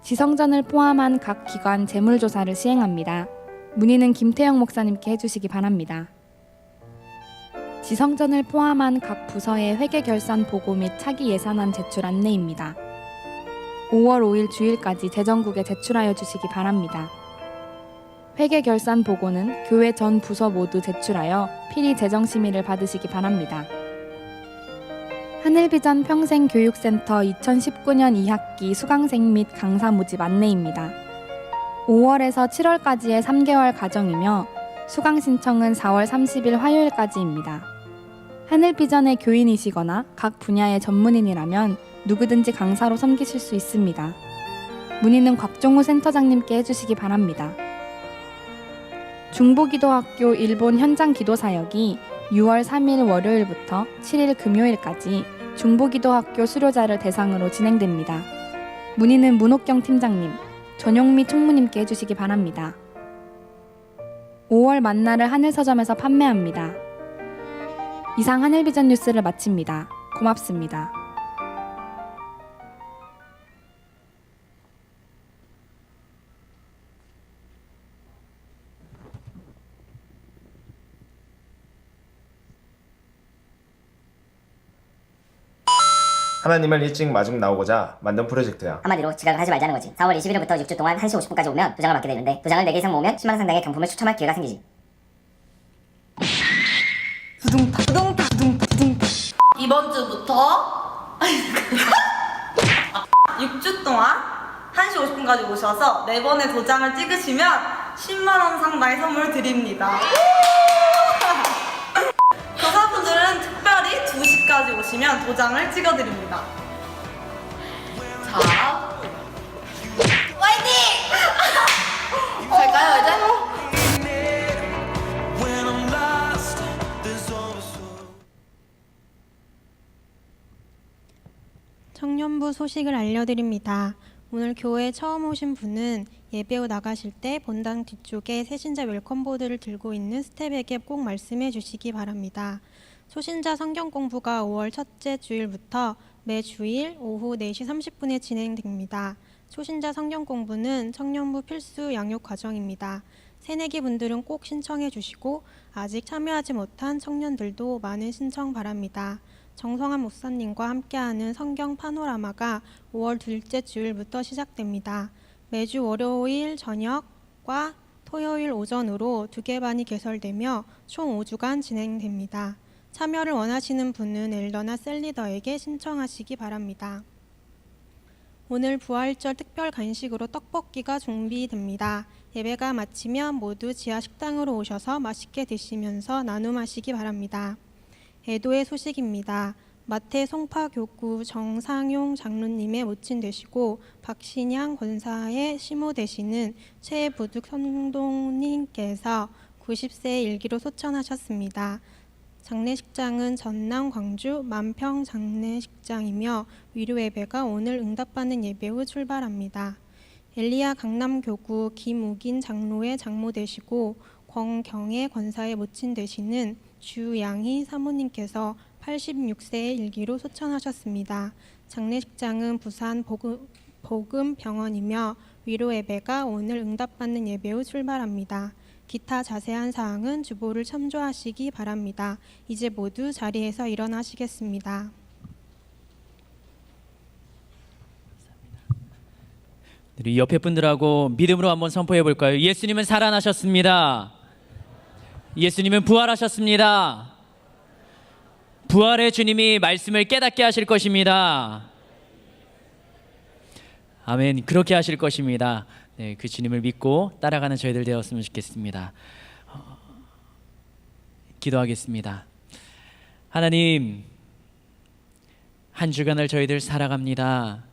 F: 지성전을 포함한 각 기관 재물조사를 시행합니다. 문의는 김태영 목사님께 해주시기 바랍니다. 지성전을 포함한 각 부서의 회계결산 보고 및 차기 예산안 제출 안내입니다. 5월 5일 주일까지 재정국에 제출하여 주시기 바랍니다. 회계결산 보고는 교회 전 부서 모두 제출하여 필히 재정심의를 받으시기 바랍니다. 하늘비전 평생교육센터 2019년 2학기 수강생 및 강사 모집 안내입니다. 5월에서 7월까지의 3개월 과정이며 수강 신청은 4월 30일 화요일까지입니다. 하늘비전의 교인이시거나 각 분야의 전문인이라면 누구든지 강사로 섬기실 수 있습니다. 문의는 곽종우 센터장님께 해주시기 바랍니다. 중보기도학교 일본 현장 기도사역이 6월 3일 월요일부터 7일 금요일까지 중보기도학교 수료자를 대상으로 진행됩니다. 문의는 문옥경 팀장님, 전용미 총무님께 해주시기 바랍니다. 5월 만나를 하늘서점에서 판매합니다. 이상 하늘비전 뉴스를 마칩니다. 고맙습니다.
G: 하나님을 일찍 마중 나오고자 만든 프로젝트야.
H: 한마디로 지각을 하지 말자는 거지. 4월 21일부터 6주 동안 1시 50분까지 오면 도장을 받게 되는데 도장을 4개 이상 모으면 10만원 상당의 경품을 추첨할 기회가 생기지.
I: 이번 주부터 6주 동안 1시 50분까지 오셔서 4번의 도장을 찍으시면 10만원 상당의 선물 드립니다. 교사분들은 특별히 2시까지 오시면 도장을 찍어드립니다. 자, 화이팅! 갈까요 이제?
J: 청년부 소식을 알려드립니다. 오늘 교회에 처음 오신 분은 예배 후 나가실 때 본당 뒤쪽에 새신자 웰컴보드를 들고 있는 스텝에게 꼭 말씀해 주시기 바랍니다. 초신자 성경 공부가 5월 첫째 주일부터 매주일 오후 4시 30분에 진행됩니다. 초신자 성경 공부는 청년부 필수 양육 과정입니다. 새내기 분들은 꼭 신청해 주시고 아직 참여하지 못한 청년들도 많은 신청 바랍니다. 정성한 목사님과 함께하는 성경 파노라마가 5월 둘째 주일부터 시작됩니다. 매주 월요일 저녁과 토요일 오전으로 2개 반이 개설되며 총 5주간 진행됩니다. 참여를 원하시는 분은 엘더나 셀리더에게 신청하시기 바랍니다. 오늘 부활절 특별 간식으로 떡볶이가 준비됩니다. 예배가 마치면 모두 지하 식당으로 오셔서 맛있게 드시면서 나눔하시기 바랍니다. 애도의 소식입니다. 마태 송파교구 정상용 장로님의 모친 되시고 박신양 권사의 시모 되시는 최부득 성도님께서 90세의 일기로 소천하셨습니다. 장례식장은 전남, 광주, 만평 장례식장이며 위로 예배가 오늘 응답받는 예배 후 출발합니다. 엘리야 강남교구 김우긴 장로의 장모 되시고 권경애 권사의 모친 되시는 주양희 사모님께서 86세의 일기로 소천하셨습니다. 장례식장은 부산 복음병원이며 위로 예배가 오늘 응답받는 예배 후 출발합니다. 기타 자세한 사항은 주보를 참조하시기 바랍니다. 이제 모두 자리에서 일어나시겠습니다.
D: 우리 옆에 분들하고 믿음으로 한번 선포해 볼까요? 예수님은 살아나셨습니다. 예수님은 부활하셨습니다. 부활의 주님이 말씀을 깨닫게 하실 것입니다. 아멘. 그렇게 하실 것입니다. 네, 그 주님을 믿고 따라가는 저희들 되었으면 좋겠습니다. 기도하겠습니다. 하나님, 한 주간을 저희들 살아갑니다.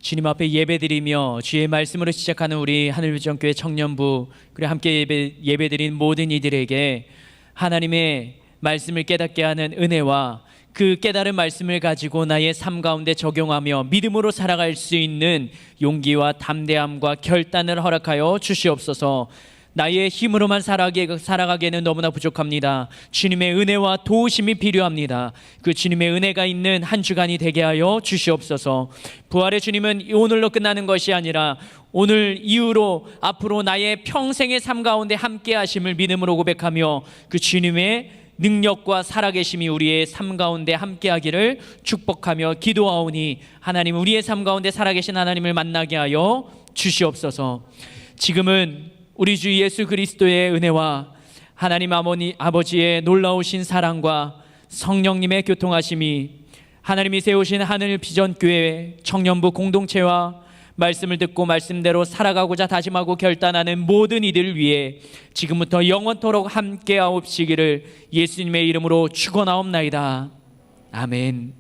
D: 주님 앞에 예배드리며 주의 말씀으로 시작하는 우리 하늘비전교회 청년부, 그리고 함께 예배드린 모든 이들에게 하나님의 말씀을 깨닫게 하는 은혜와 그 깨달은 말씀을 가지고 나의 삶 가운데 적용하며 믿음으로 살아갈 수 있는 용기와 담대함과 결단을 허락하여 주시옵소서. 나의 힘으로만 살아가기에는 너무나 부족합니다. 주님의 은혜와 도우심이 필요합니다. 그 주님의 은혜가 있는 한 주간이 되게 하여 주시옵소서. 부활의 주님은 오늘로 끝나는 것이 아니라 오늘 이후로 앞으로 나의 평생의 삶 가운데 함께 하심을 믿음으로 고백하며 그 주님의 능력과 살아계심이 우리의 삶 가운데 함께하기를 축복하며 기도하오니 하나님, 우리의 삶 가운데 살아계신 하나님을 만나게 하여 주시옵소서. 지금은 우리 주 예수 그리스도의 은혜와 하나님 아버지의 놀라우신 사랑과 성령님의 교통하심이 하나님이 세우신 하늘 비전교회 청년부 공동체와 말씀을 듣고 말씀대로 살아가고자 다짐하고 결단하는 모든 이들을 위해 지금부터 영원토록 함께하옵시기를 예수님의 이름으로 축원하옵나이다. 아멘.